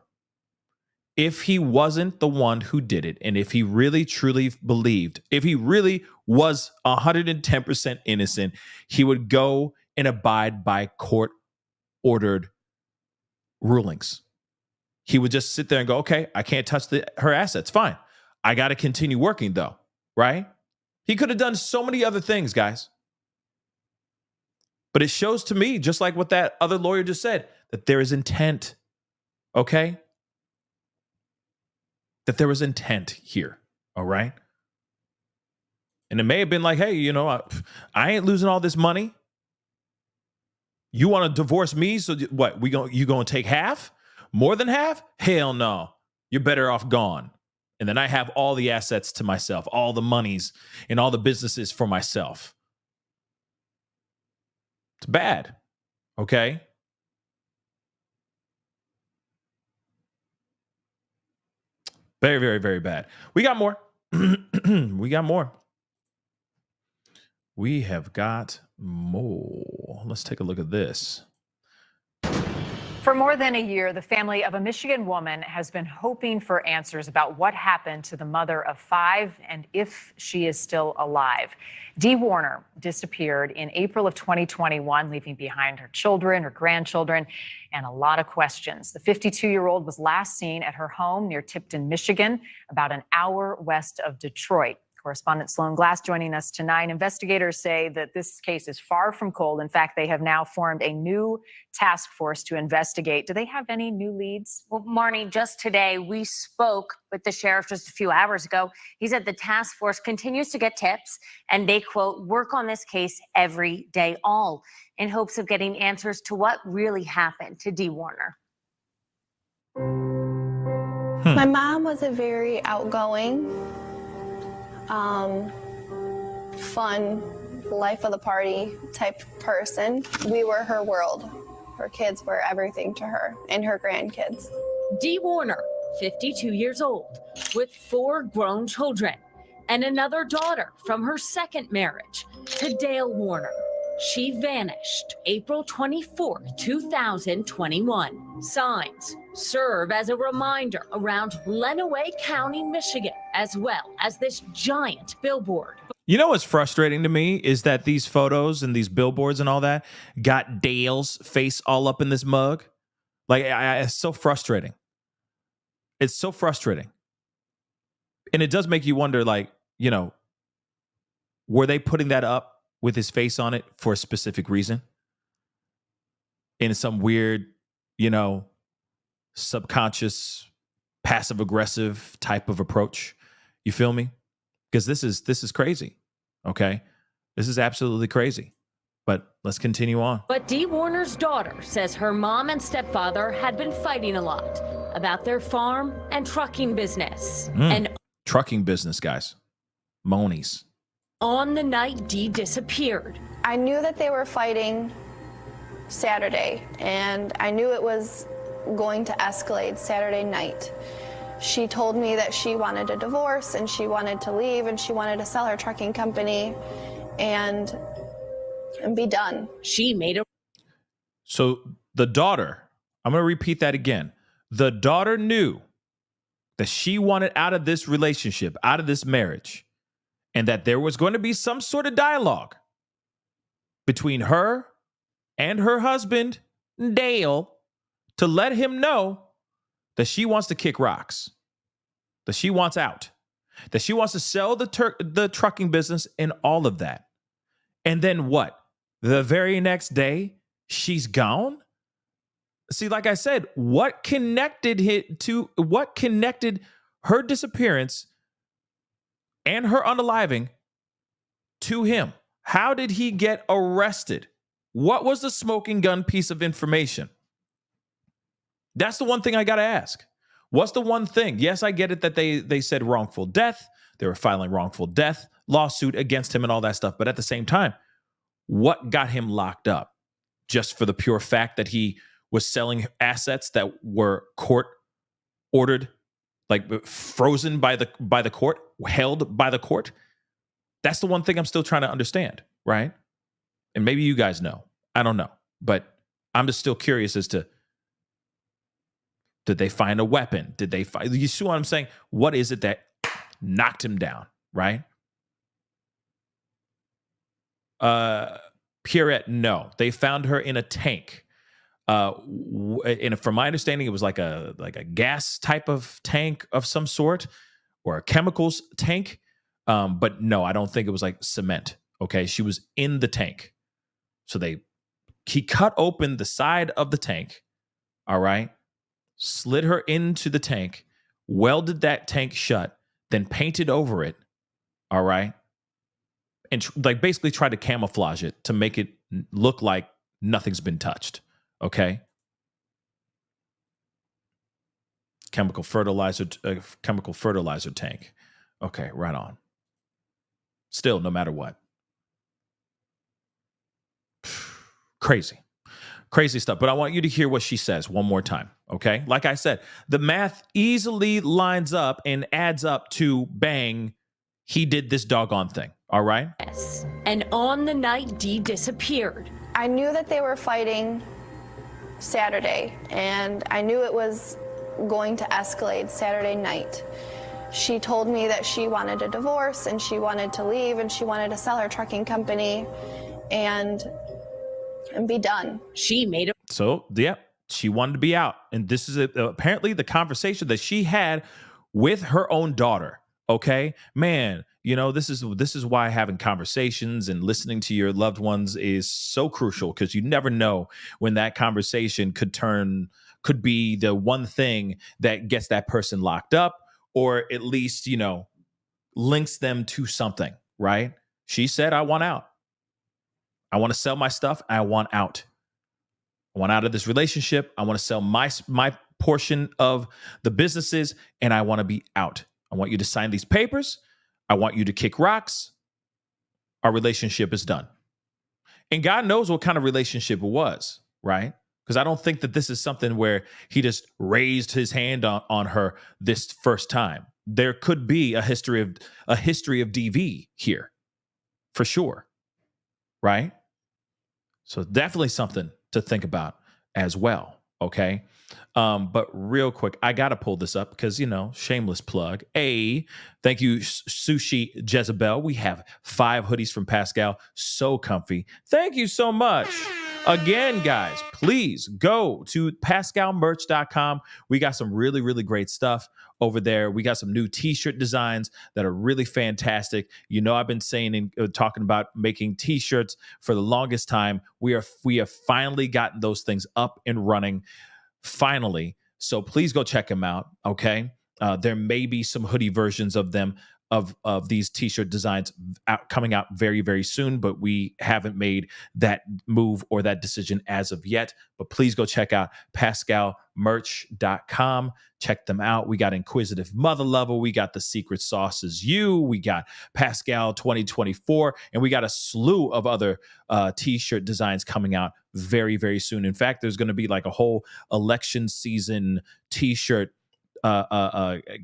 If he wasn't the one who did it, and if he really truly believed, if he really was 110% innocent, he would go and abide by court-ordered rulings. He would just sit there and go, okay, I can't touch her assets. Fine. I got to continue working though, right? He could have done so many other things, guys. But it shows to me, just like what that other lawyer just said, that there is intent, okay? That there was intent here, all right? And it may have been like, hey, you know, I ain't losing all this money. You want to divorce me? So what? You going to take half? More than half? Hell no. You're better off gone. And then I have all the assets to myself, all the monies and all the businesses for myself. It's bad. Okay? Very, very, very bad. We got more. We got more. We have got more. Let's take a look at this. For more than a year, the family of a Michigan woman has been hoping for answers about what happened to the mother of 5 and if she is still alive. Dee Warner disappeared in April of 2021, leaving behind her children, her grandchildren, and a lot of questions. The 52-year-old was last seen at her home near Tipton, Michigan, about an hour west of Detroit. Correspondent Sloan Glass joining us tonight. Investigators say that this case is far from cold. In fact, they have now formed a new task force to investigate. Do they have any new leads? Well, Marnie, just today we spoke with the sheriff just a few hours ago. He said the task force continues to get tips and they, quote, work on this case every day, all in hopes of getting answers to what really happened to Dee Warner. My mom was a very outgoing, fun, life of the party type person. We were her world. Her kids were everything to her and her grandkids. Dee Warner, 52 years old, with 4 grown children and another daughter from her second marriage to Dale Warner. She vanished April 24, 2021. Signs serve as a reminder around Lenawee County, Michigan, as well as this giant billboard. You know what's frustrating to me is that these photos and these billboards and all that got Dale's face all up in this mug. Like, it's so frustrating. It's so frustrating. And it does make you wonder, like, you know, were they putting that up with his face on it for a specific reason? In some weird, you know, subconscious, passive aggressive type of approach. You feel me? Because this is crazy. Okay? This is absolutely crazy. But let's continue on. But Dee Warner's daughter says her mom and stepfather had been fighting a lot about their farm and trucking business. And trucking business, guys. Monies. On the night Dee disappeared, I knew that they were fighting Saturday, and I knew it was going to escalate Saturday night. She told me that she wanted a divorce and she wanted to leave and she wanted to sell her trucking company and be done. She made a... So the daughter, I'm going to repeat that again. The daughter knew that she wanted out of this relationship, out of this marriage, and that there was going to be some sort of dialogue between her and her husband, Dale, to let him know that she wants to kick rocks, that she wants out, that she wants to sell the trucking business and all of that. And then what? The very next day, she's gone? See, like I said, what connected her disappearance and her unaliving to him? How did he get arrested? What was the smoking gun piece of information? That's the one thing I got to ask. What's the one thing? Yes, I get it that they said wrongful death. They were filing wrongful death lawsuit against him and all that stuff. But at the same time, what got him locked up? Just for the pure fact that he was selling assets that were court ordered, like frozen by the court, held by the court? That's the one thing I'm still trying to understand, right? And maybe you guys know. I don't know. But I'm just still curious as to, did they find a weapon? Did they find, you see what I'm saying? What is it that knocked him down, right? Pierrette, no. They found her in a tank. And from my understanding, it was like a gas type of tank of some sort, or a chemicals tank. But no, I don't think it was like cement. Okay, she was in the tank. So he cut open the side of the tank. All right, slid her into the tank, welded that tank shut, then painted over it. All right, and like basically tried to camouflage it to make it look like nothing's been touched. Okay. Chemical fertilizer tank. Okay, right on. Still, no matter what. Crazy stuff. But I want you to hear what she says one more time. Okay. Like I said, the math easily lines up and adds up to bang, he did this doggone thing. All right. Yes. And on the night Dee disappeared, I knew that they were fighting Saturday, and I knew it was going to escalate Saturday night. She told me that she wanted a divorce and she wanted to leave and she wanted to sell her trucking company and be done. She made it. So, yeah, she wanted to be out. And this is apparently the conversation that she had with her own daughter. Okay, man, you know, this is why having conversations and listening to your loved ones is so crucial, because you never know when that conversation could be the one thing that gets that person locked up, or at least, you know, links them to something, right? She said, I want out. I want to sell my stuff. I want out. I want out of this relationship. I want to sell my portion of the businesses, and I want to be out. I want you to sign these papers. I want you to kick rocks. Our relationship is done. And God knows what kind of relationship it was, right? Because I don't think that this is something where he just raised his hand on her this first time. There could be a history of DV here, for sure, right? So definitely something to think about as well. Okay. But real quick, I got to pull this up because, you know, shameless plug. Thank you, Sushi Jezebel. We have 5 hoodies from Pascal. So comfy. Thank you so much. Again, guys, please go to pascalmerch.com. We got some really, really great stuff over there. We got some new t-shirt designs that are really fantastic. You know, I've been saying and talking about making t-shirts for the longest time. We have finally gotten those things up and running. Finally. So please go check them out. Okay. There may be some hoodie versions of them, of these t-shirt designs coming out very, very soon, but we haven't made that move or that decision as of yet. But please go check out pascalmerch.com. Check them out. We got Inquisitive Mother Lover. We got The Secret Sauce Is You. We got Pascal 2024. And we got a slew of other t-shirt designs coming out very, very soon. In fact, there's going to be like a whole election season t-shirt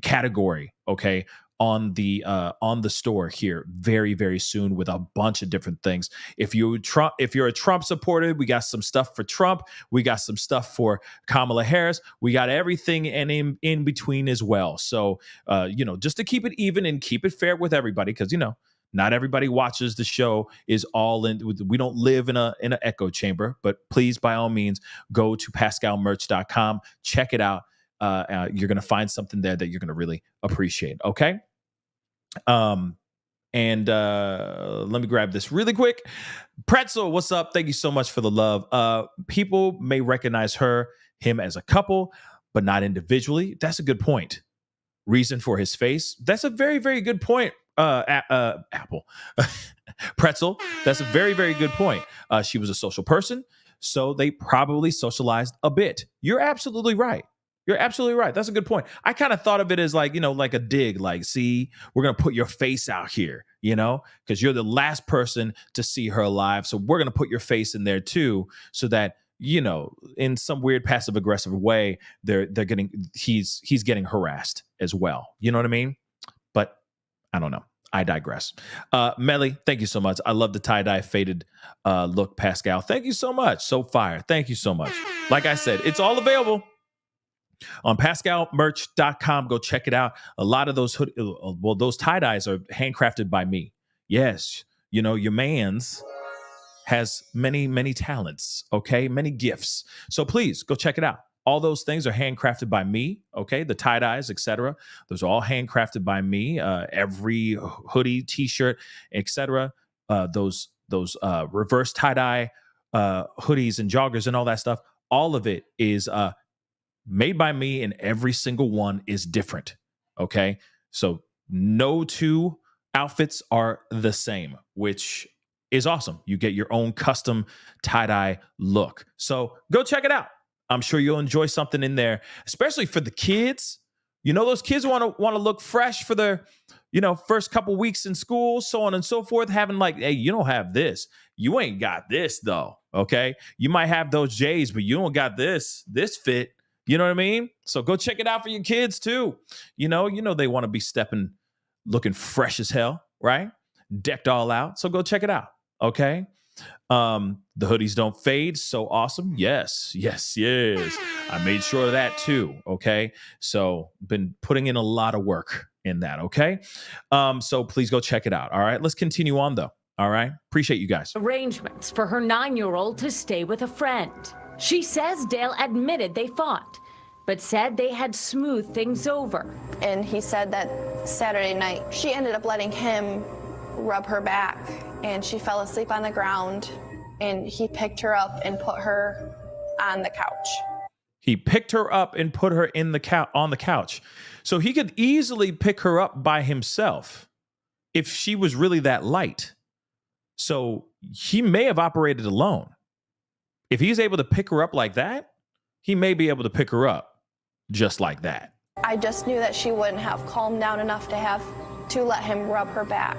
category, okay, on the store here very, very soon with a bunch of different things. If you're a Trump supporter, we got some stuff for Trump. We got some stuff for Kamala Harris. We got everything and in between as well. So, you know, just to keep it even and keep it fair with everybody, because, you know, not everybody watches the show is all in. We don't live in an echo chamber, but please, by all means, go to pascalmerch.com. Check it out. You're going to find something there that you're going to really appreciate. Okay. And let me grab this really quick. Pretzel, what's up? Thank you so much for the love. People may recognize him as a couple, but not individually. That's a good point. Reason for his face. That's a very, very good point. Apple. Pretzel. That's a very, very good point. She was a social person, so they probably socialized a bit. You're absolutely right. You're absolutely right. That's a good point. I kind of thought of it as like, you know, like a dig, like, see, we're going to put your face out here, you know, because you're the last person to see her alive. So we're going to put your face in there too, so that, you know, in some weird passive aggressive way, he's getting harassed as well. You know what I mean? But I don't know. I digress. Melly, thank you so much. I love the tie-dye faded look, Pascal. Thank you so much. So fire. Thank you so much. Like I said, it's all available on pascalmerch.com. Go check it out. A lot of those those tie-dyes are handcrafted by me. Yes, you know, your man's has many talents, okay? Many gifts. So please go check it out. All those things are handcrafted by me, okay? The tie-dyes, etc. Those are all handcrafted by me. Every hoodie, t-shirt, etc. Those reverse tie-dye hoodies and joggers and all that stuff. All of it is made by me, and every single one is different, okay? So no two outfits are the same, which is awesome. You get your own custom tie-dye look. So go check it out. I'm sure you'll enjoy something in there, especially for the kids. You know, those kids want to look fresh for their, you know, first couple weeks in school, so on and so forth. Having like, hey, you don't have this. You ain't got this though. Okay. You might have those J's, but you don't got this fit. You know what I mean? So go check it out for your kids too. You know, they want to be looking fresh as hell, right? Decked all out. So go check it out. Okay. The hoodies don't fade. So awesome. Yes. I made sure of that too. Okay. So been putting in a lot of work in that. Okay. So please go check it out. All right. Let's continue on though. All right. Appreciate you guys. Arrangements for her 9-year-old to stay with a friend. She says Dale admitted they fought, but said they had smoothed things over. And he said that Saturday night, she ended up letting him rub her back, and she fell asleep on the ground, and he picked her up and put her on the couch. He picked her up and put her on the couch. So he could easily pick her up by himself if she was really that light. So he may have operated alone. If he's able to pick her up like that, he may be able to pick her up just like that. I just knew that she wouldn't have calmed down enough to let him rub her back.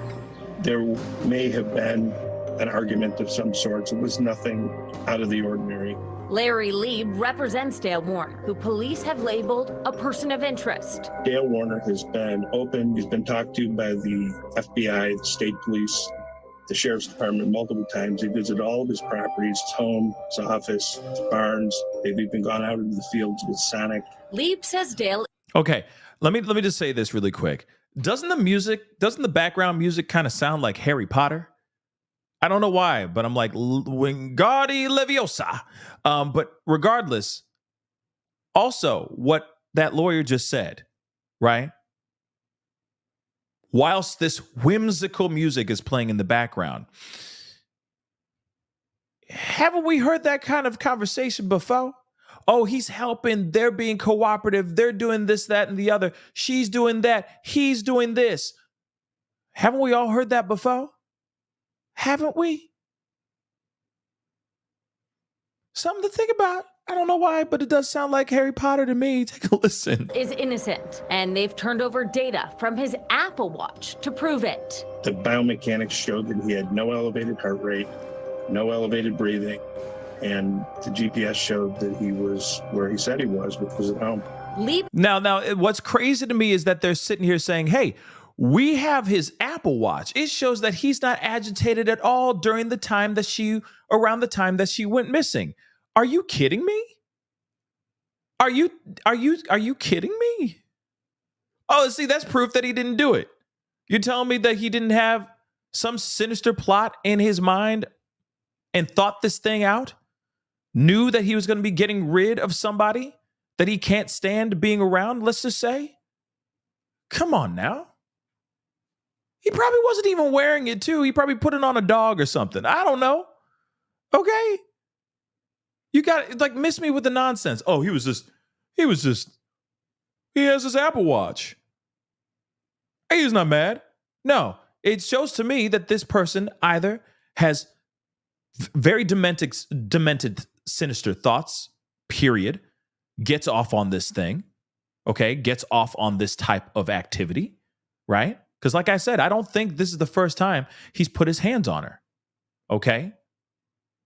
There may have been an argument of some sorts. It was nothing out of the ordinary. Larry Lieb represents Dale Warner, who police have labeled a person of interest. Dale Warner has been open. He's been talked to by the FBI, the state police, the sheriff's department multiple times. He visited all of his properties, his home, his office, his barns. They've even gone out into the fields with Sonic. Lieb says Dale. Okay, let me just say this really quick. Doesn't the background music kind of sound like Harry Potter? I don't know why, but I'm like, Wingardi Leviosa. But regardless, also what that lawyer just said, right? Whilst this whimsical music is playing in the background, haven't we heard that kind of conversation before? Oh, he's helping. They're being cooperative. They're doing this, that, and the other. She's doing that. He's doing this. Haven't we all heard that before? Haven't we? Something to think about. I don't know why, but it does sound like Harry Potter to me. Take a listen. Is innocent, and they've turned over data from his Apple Watch to prove it. The biomechanics showed that he had no elevated heart rate, no elevated breathing, and the GPS showed that he was where he said he was, which was at home. Now, what's crazy to me is that they're sitting here saying, hey, we have his Apple Watch. It shows that he's not agitated at all around the time that she went missing. Are you kidding me? Are you kidding me? Oh, see, that's proof that he didn't do it. You're telling me that he didn't have some sinister plot in his mind and thought this thing out? Knew that he was going to be getting rid of somebody that he can't stand being around, let's just say? Come on now. He probably wasn't even wearing it too. He probably put it on a dog or something. I don't know. Okay? You got like miss me with the nonsense. Oh, he has his Apple Watch. Hey, he's not mad. No, it shows to me that this person either has very demented, sinister thoughts, period, gets off on this thing, okay, gets off on this type of activity, right? Because like I said, I don't think this is the first time he's put his hands on her, okay?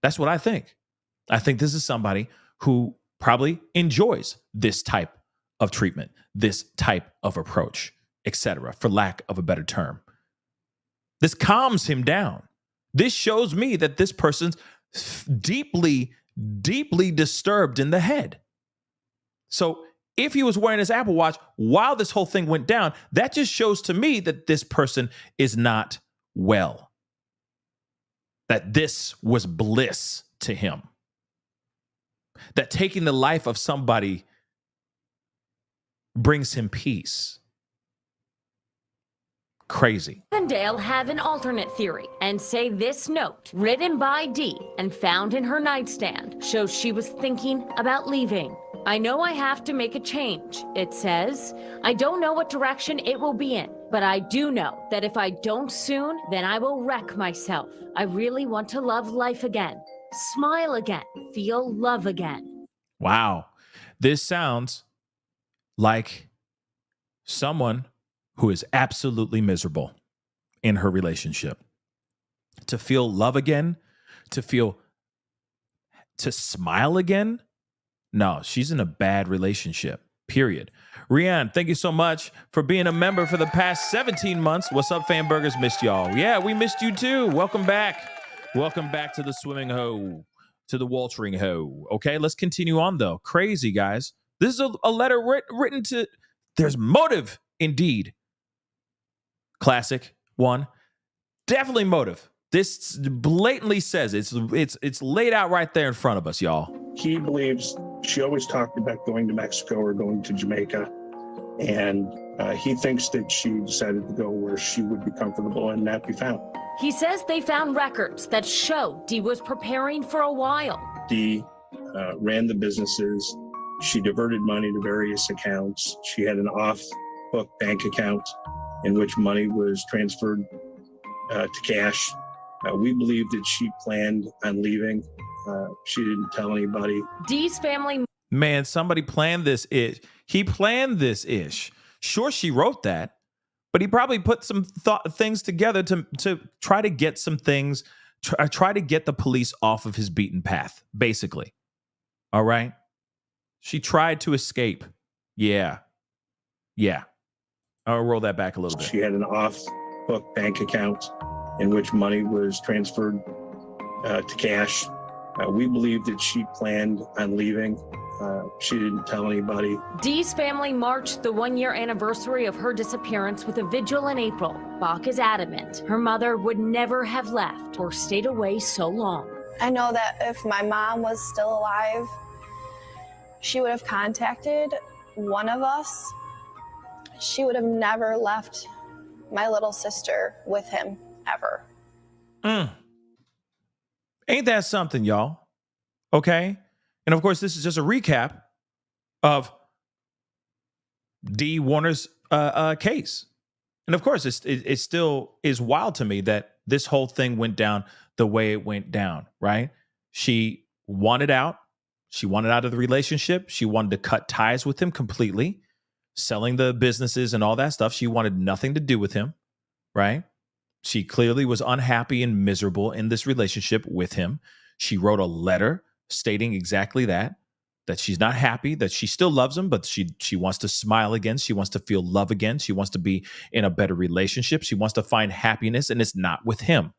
That's what I think. I think this is somebody who probably enjoys this type of treatment, this type of approach, etc., for lack of a better term. This calms him down. This shows me that this person's deeply, deeply disturbed in the head. So if he was wearing his Apple Watch while this whole thing went down, that just shows to me that this person is not well. That this was bliss to him. That taking the life of somebody brings him peace. Crazy. And Dale have an alternate theory and say this note, written by Dee and found in her nightstand, shows she was thinking about leaving. I know I have to make a change, it says. I don't know what direction it will be in, but I do know that if I don't soon, then I will wreck myself. I really want to love life again, smile again, feel love again. Wow. This sounds like someone who is absolutely miserable in her relationship. To feel love again, to smile again. No, she's in a bad relationship, period. Rianne, thank you so much for being a member for the past 17 months. What's up, Fanburgers? Missed y'all. Yeah, we missed you too. Welcome back. Welcome back to the swimming hole, to the watering hole. Okay, let's continue on though. Crazy, guys. This is a letter written to, there's motive indeed. Classic one. Definitely motive. This blatantly says it's laid out right there in front of us, y'all. He believes she always talked about going to Mexico or going to Jamaica. And he thinks that she decided to go where she would be comfortable and not be found. He says they found records that show Dee was preparing for a while. Dee ran the businesses. She diverted money to various accounts. She had an off-book bank account in which money was transferred to cash. We believe that she planned on leaving. She didn't tell anybody. Dee's family. Man, somebody planned this ish. He planned this ish. Sure, she wrote that, but he probably put some things together to try to get some things, try to get the police off of his beaten path, basically. All right? She tried to escape. Yeah. I'll roll that back a little bit. She had an off-book bank account in which money was transferred to cash. We believe that she planned on leaving. She didn't tell anybody. Dee's family marched the 1-year anniversary of her disappearance with a vigil in April. Bach is adamant her mother would never have left or stayed away so long. I know that if my mom was still alive, she would have contacted one of us. She would have never left my little sister with him, ever. Ain't that something, y'all? Okay? And of course, this is just a recap of Dee Warner's case. And of course, it still is wild to me that this whole thing went down the way it went down, right? She wanted out. She wanted out of the relationship. She wanted to cut ties with him completely, selling the businesses and all that stuff. She wanted nothing to do with him, right? She clearly was unhappy and miserable in this relationship with him. She wrote a letter stating exactly that she's not happy, that she still loves him, but she wants to smile again. She wants to feel love again. She wants to be in a better relationship. She wants to find happiness, and it's not with him.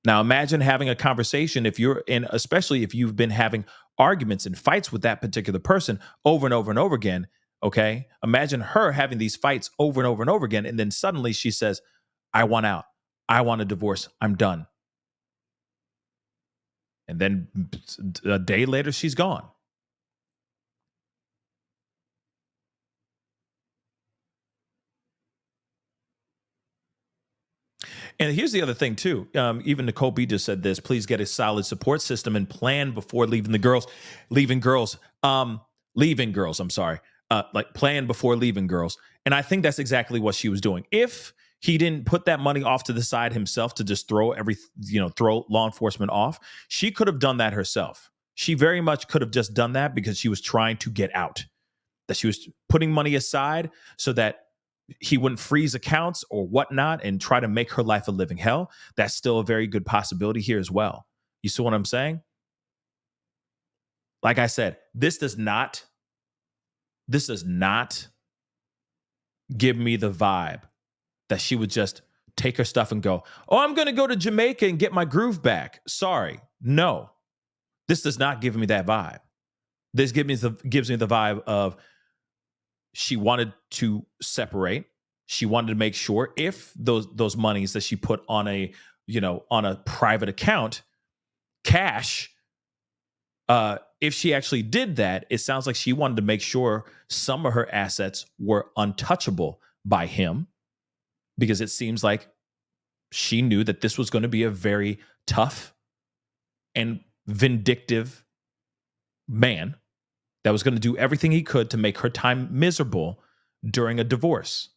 Now, imagine having a conversation especially if you've been having arguments and fights with that particular person over and over and over again. Okay. Imagine her having these fights over and over and over again. And then suddenly she says, I want out. I want a divorce. I'm done. And then a day later, she's gone. And here's the other thing, too. Even Nicole B just said this. Please get a solid support system and plan before leaving girls. I'm sorry. Plan before leaving girls. And I think that's exactly what she was doing. If he didn't put that money off to the side himself to just throw law enforcement off, she could have done that herself. She very much could have just done that because she was trying to get out. That she was putting money aside so that he wouldn't freeze accounts or whatnot and try to make her life a living hell. That's still a very good possibility here as well. You see what I'm saying? Like I said, this does not give me the vibe that she would just take her stuff and go, oh, I'm going to go to Jamaica and get my groove back. Sorry. No, this does not give me that vibe. This gives me the vibe of she wanted to separate. She wanted to make sure if those monies that she put on a private account, cash, if she actually did that, it sounds like she wanted to make sure some of her assets were untouchable by him, because it seems like she knew that this was going to be a very tough and vindictive man that was going to do everything he could to make her time miserable during a divorce.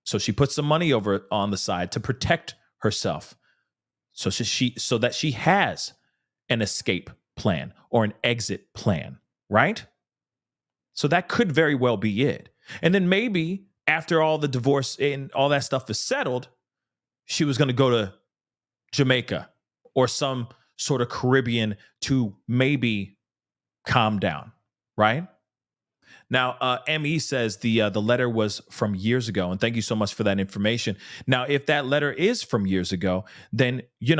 So she put some money over on the side to protect herself, so that she has an escape plan or an exit plan, right? So that could very well be it. And then maybe after all the divorce and all that stuff is settled, she was going to go to Jamaica or some sort of Caribbean to maybe calm down, right? Now, ME says the letter was from years ago, and thank you so much for that information. Now, if that letter is from years ago, then, you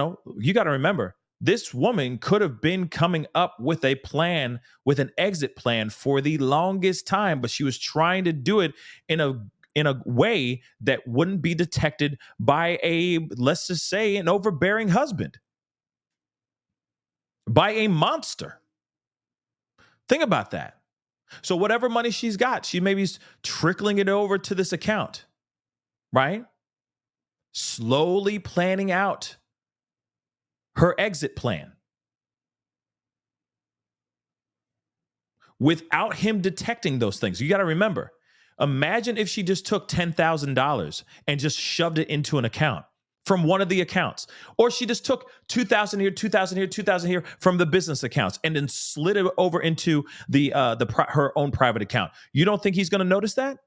got to remember, this woman could have been coming up with a plan, with an exit plan for the longest time, but she was trying to do it in a way that wouldn't be detected by let's just say, an overbearing husband, by a monster. Think about that. So whatever money she's got, she maybe is trickling it over to this account, right? Slowly planning out her exit plan without him detecting those things. You got to remember, imagine if she just took $10,000 and just shoved it into an account from one of the accounts, or she just took 2,000 here, 2,000 here, 2,000 here from the business accounts and then slid it over into her own private account. You don't think he's going to notice that?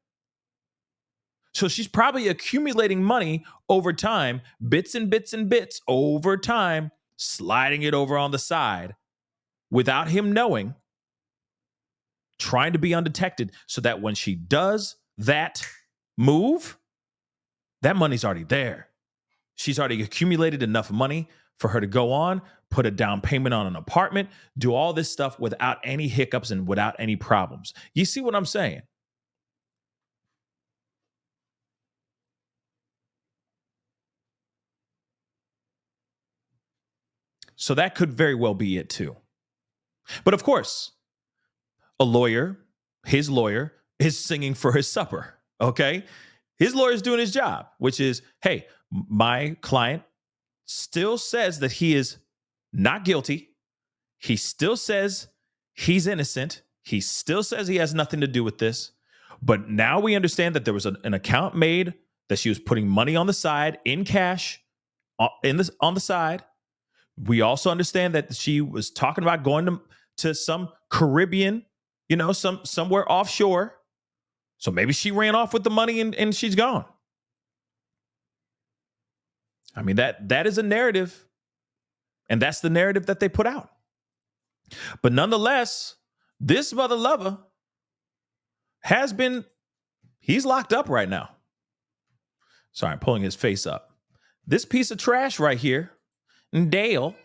So she's probably accumulating money over time, bits and bits and bits over time, sliding it over on the side without him knowing, trying to be undetected, so that when she does that move, that money's already there. She's already accumulated enough money for her to go on, put a down payment on an apartment, do all this stuff without any hiccups and without any problems. You see what I'm saying? So that could very well be it too. But of course, his lawyer is singing for his supper, okay? His lawyer is doing his job, which is, hey, my client still says that he is not guilty. He still says he's innocent. He still says he has nothing to do with this. But now we understand that there was an account made, that she was putting money on the side in cash on the side. We also understand that she was talking about going to some Caribbean, somewhere offshore. So maybe she ran off with the money and she's gone. I mean, that is a narrative, and that's the narrative that they put out. But nonetheless, this mother lover he's locked up right now. Sorry, I'm pulling his face up. This piece of trash right here, Dale,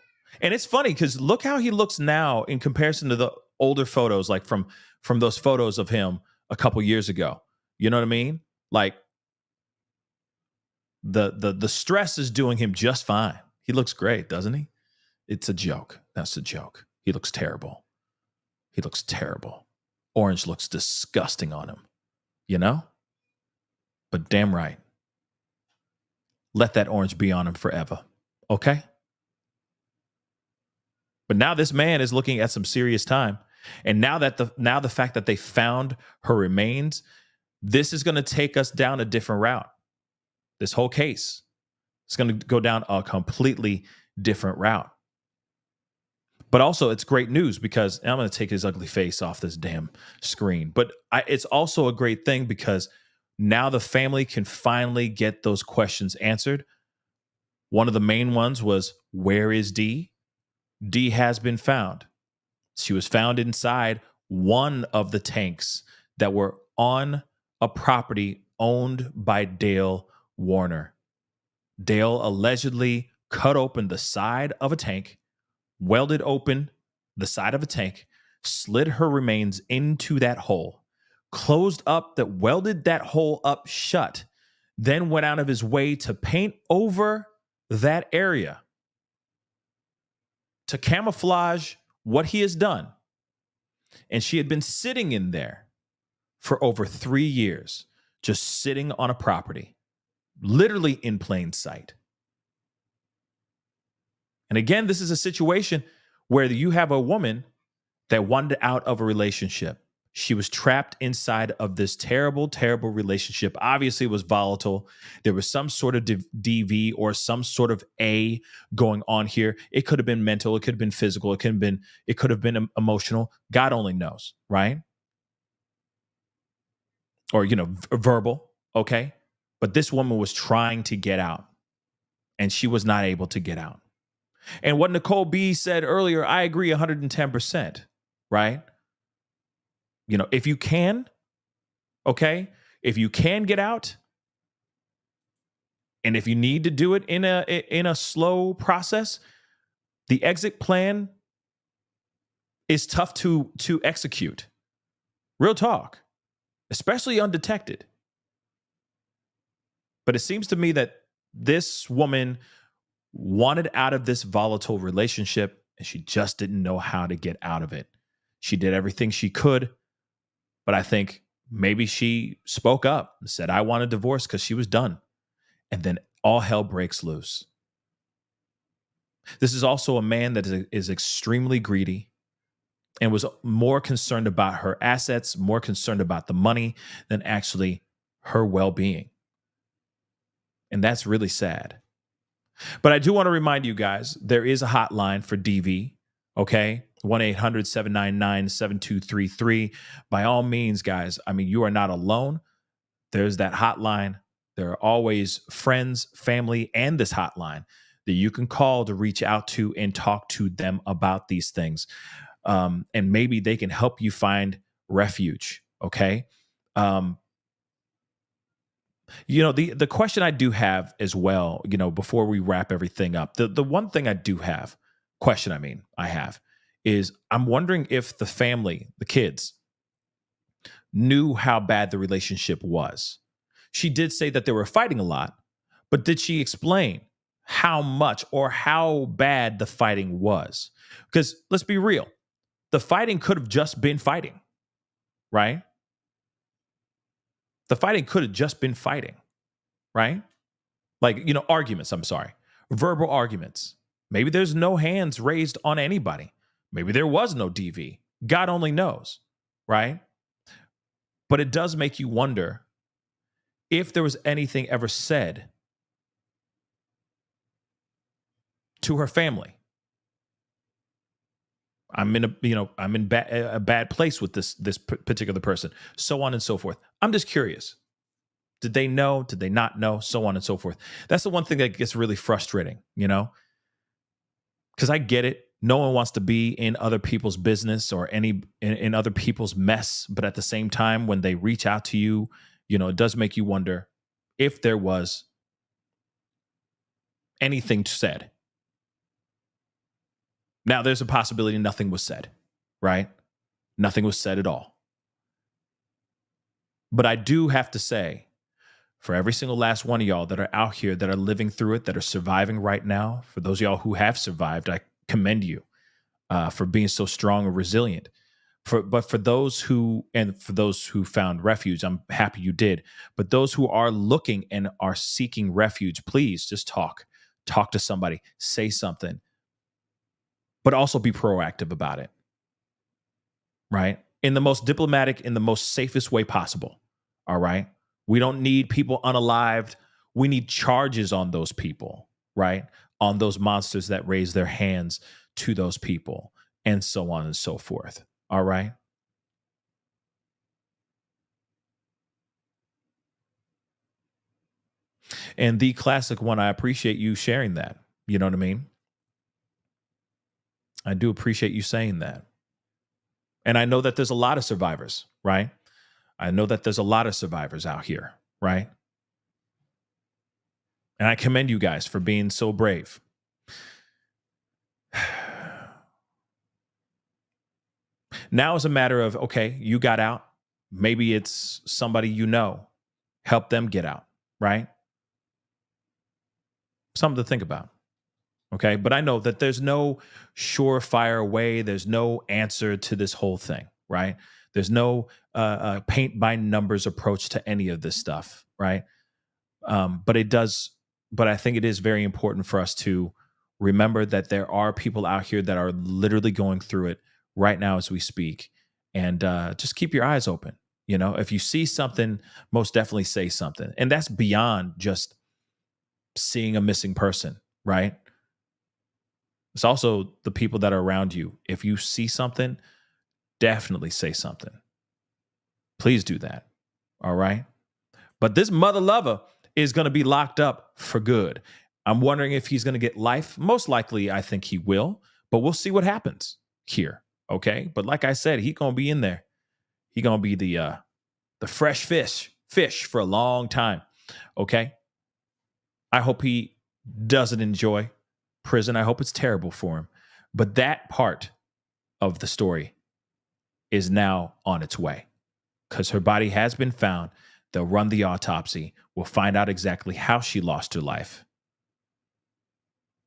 and it's funny because look how he looks now in comparison to the older photos, like from those photos of him a couple years ago. You know what I mean? Like, the stress is doing him just fine. He looks great, doesn't he? It's a joke. That's a joke. He looks terrible. He looks terrible. Orange looks disgusting on him, But damn right. Let that orange be on him forever. Okay? But now this man is looking at some serious time. And now the fact that they found her remains, this is going to take us down a different route. This whole case is going to go down a completely different route. But also, it's great news because I'm going to take his ugly face off this damn screen. But it's also a great thing because now the family can finally get those questions answered. One of the main ones was, where is Dee? Dee has been found. She was found inside one of the tanks that were on a property owned by Dale Warner. Dale allegedly cut open the side of a tank, welded open the side of a tank, slid her remains into that hole, closed up that welded that hole up shut, then went out of his way to paint over that area to camouflage what he has done. And she had been sitting in there for over 3 years, just sitting on a property, literally in plain sight. And again, this is a situation where you have a woman that wanted out of a relationship. She was trapped inside of this terrible, terrible relationship. Obviously, it was volatile. There was some sort of DV or some sort of A going on here. It could have been mental. It could have been physical. It could have been emotional. God only knows, right? Or, verbal. Okay. But this woman was trying to get out, and she was not able to get out. And what Nicole B said earlier, I agree 110%, right? If you can, okay, if you can get out, and if you need to do it in a slow process, the exit plan is tough to execute. Real talk, especially undetected. But it seems to me that this woman wanted out of this volatile relationship, and she just didn't know how to get out of it. She did everything she could, but I think maybe she spoke up and said, I want a divorce, because she was done. And then all hell breaks loose. This is also a man that is extremely greedy and was more concerned about her assets, more concerned about the money than actually her well-being. And that's really sad. But I do want to remind you guys, there is a hotline for DV, okay? 1-800-799-7233. By all means, guys, you are not alone. There's that hotline. There are always friends, family, and this hotline that you can call to reach out to and talk to them about these things. And maybe they can help you find refuge, okay? The question I do have as well, before we wrap everything up, the one thing I have is I'm wondering if the family, the kids, knew how bad the relationship was. She did say that they were fighting a lot, but did she explain how much or how bad the fighting was? Because let's be real, the fighting could have just been fighting, right? The fighting could have just been fighting, right? Arguments, verbal arguments. Maybe there's no hands raised on anybody. Maybe there was no DV. God only knows, right? But it does make you wonder if there was anything ever said to her family. I'm in a bad place with this particular person, so on and so forth. I'm just curious. Did they know? Did they not know? So on and so forth. That's the one thing that gets really frustrating, because I get it. No one wants to be in other people's business or in other people's mess. But at the same time, when they reach out to you, it does make you wonder if there was anything said. Now, there's a possibility nothing was said, right? Nothing was said at all. But I do have to say, for every single last one of y'all that are out here that are living through it, that are surviving right now, for those of y'all who have survived, I commend you for being so strong and resilient. But for those who found refuge, I'm happy you did. But those who are looking and are seeking refuge, please just talk to somebody, say something, but also be proactive about it, right? In the most diplomatic, in the most safest way possible, all right? We don't need people unalived. We need charges on those people, right? On those monsters that raise their hands to those people, and so on and so forth. All right. And the classic one, I appreciate you sharing that. You know what I mean? I do appreciate you saying that. And I know that there's a lot of survivors, right? I know that there's a lot of survivors out here, right? And I commend you guys for being so brave. Now it's a matter of, okay, you got out. Maybe it's somebody you know. Help them get out, right? Something to think about. Okay. But I know that there's no surefire way. There's no answer to this whole thing, right? There's no paint by numbers approach to any of this stuff, right? But I think it is very important for us to remember that there are people out here that are literally going through it right now as we speak. And just keep your eyes open. If you see something, most definitely say something. And that's beyond just seeing a missing person, right? It's also the people that are around you. If you see something, definitely say something. Please do that. All right. But this mother lover is going to be locked up for good. I'm wondering if he's going to get life. Most likely, I think he will, but we'll see what happens here. Okay. But like I said, he's going to be in there. He's going to be the fresh fish for a long time. Okay. I hope he doesn't enjoy prison. I hope it's terrible for him. But that part of the story is now on its way because her body has been found. They'll run the autopsy. We'll find out exactly how she lost her life.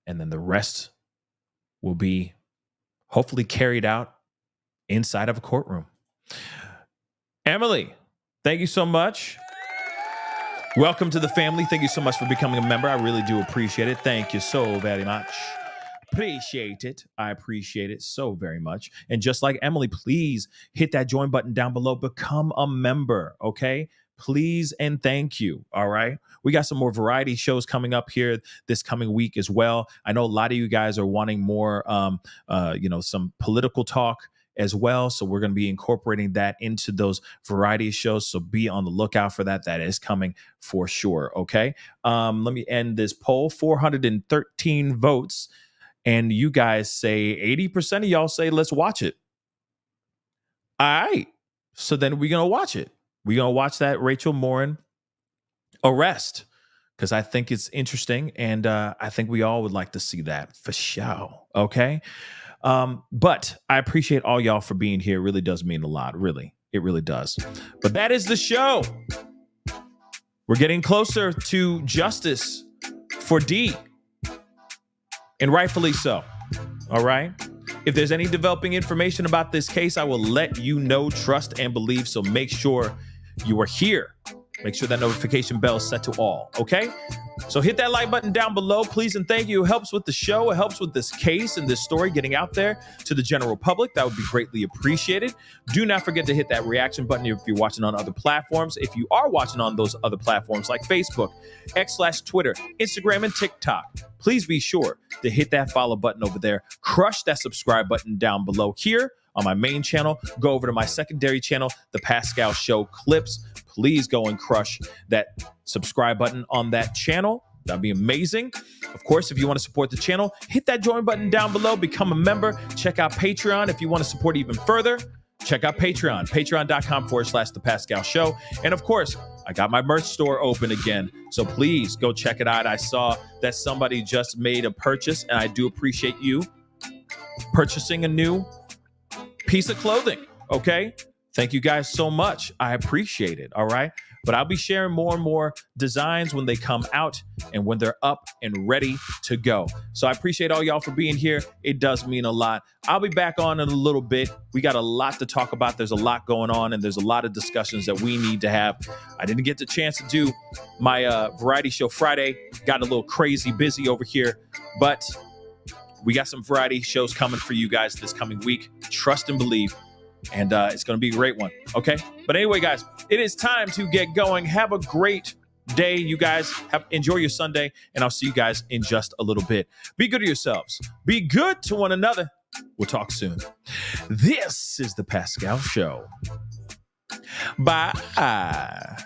And then the rest will be hopefully carried out inside of a courtroom. Emily, thank you so much. Welcome to the family. Thank you so much for becoming a member. I really do appreciate it. Thank you so very much. Appreciate it. I appreciate it so very much. And just like Emily, please hit that join button down below. Become a member, okay? Please and thank you, all right? We got some more variety shows coming up here this coming week as well. I know a lot of you guys are wanting more, some political talk as well. So we're going to be incorporating that into those variety shows. So be on the lookout for that. That is coming for sure. Okay. Let me end this poll. 413 votes. And you guys say 80% of y'all say, let's watch it. All right. So then we're going to watch it. We're going to watch that Rachel Morin arrest because I think it's interesting. And I think we all would like to see that for sure. Okay. But I appreciate all y'all for being here. It really does mean a lot. Really. It really does. But that is the show. We're getting closer to justice for Dee. And rightfully so. All right. If there's any developing information about this case, I will let you know, trust and believe. So make sure you are here. Make sure that notification bell is set to all. Okay. So hit that like button down below, please. And thank you. It helps with the show. It helps with this case and this story getting out there to the general public. That would be greatly appreciated. Do not forget to hit that reaction button if you're watching on other platforms. If you are watching on those other platforms like Facebook, X/Twitter, Instagram, and TikTok, please be sure to hit that follow button over there. Crush that subscribe button down below here on my main channel. Go over to my secondary channel, The Pascal Show Clips. Please go and crush that subscribe button on that channel. That'd be amazing. Of course, if you want to support the channel, hit that join button down below. Become a member. Check out Patreon if you want to support even further. Check out Patreon, patreon.com/The Pascal Show. And of course, I got my merch store open again. So please go check it out. I saw that somebody just made a purchase, and I do appreciate you purchasing a new piece of clothing. Okay. Thank you guys so much. I appreciate it. All right. But I'll be sharing more and more designs when they come out and when they're up and ready to go. So I appreciate all y'all for being here. It does mean a lot. I'll be back on in a little bit. We got a lot to talk about. There's a lot going on and there's a lot of discussions that we need to have. I didn't get the chance to do my variety show Friday. Got a little crazy busy over here, but we got some variety shows coming for you guys this coming week. Trust and believe. And it's going to be a great one. Okay. But anyway, guys, it is time to get going. Have a great day. You guys enjoy your Sunday. And I'll see you guys in just a little bit. Be good to yourselves. Be good to one another. We'll talk soon. This is The Pascal Show. Bye.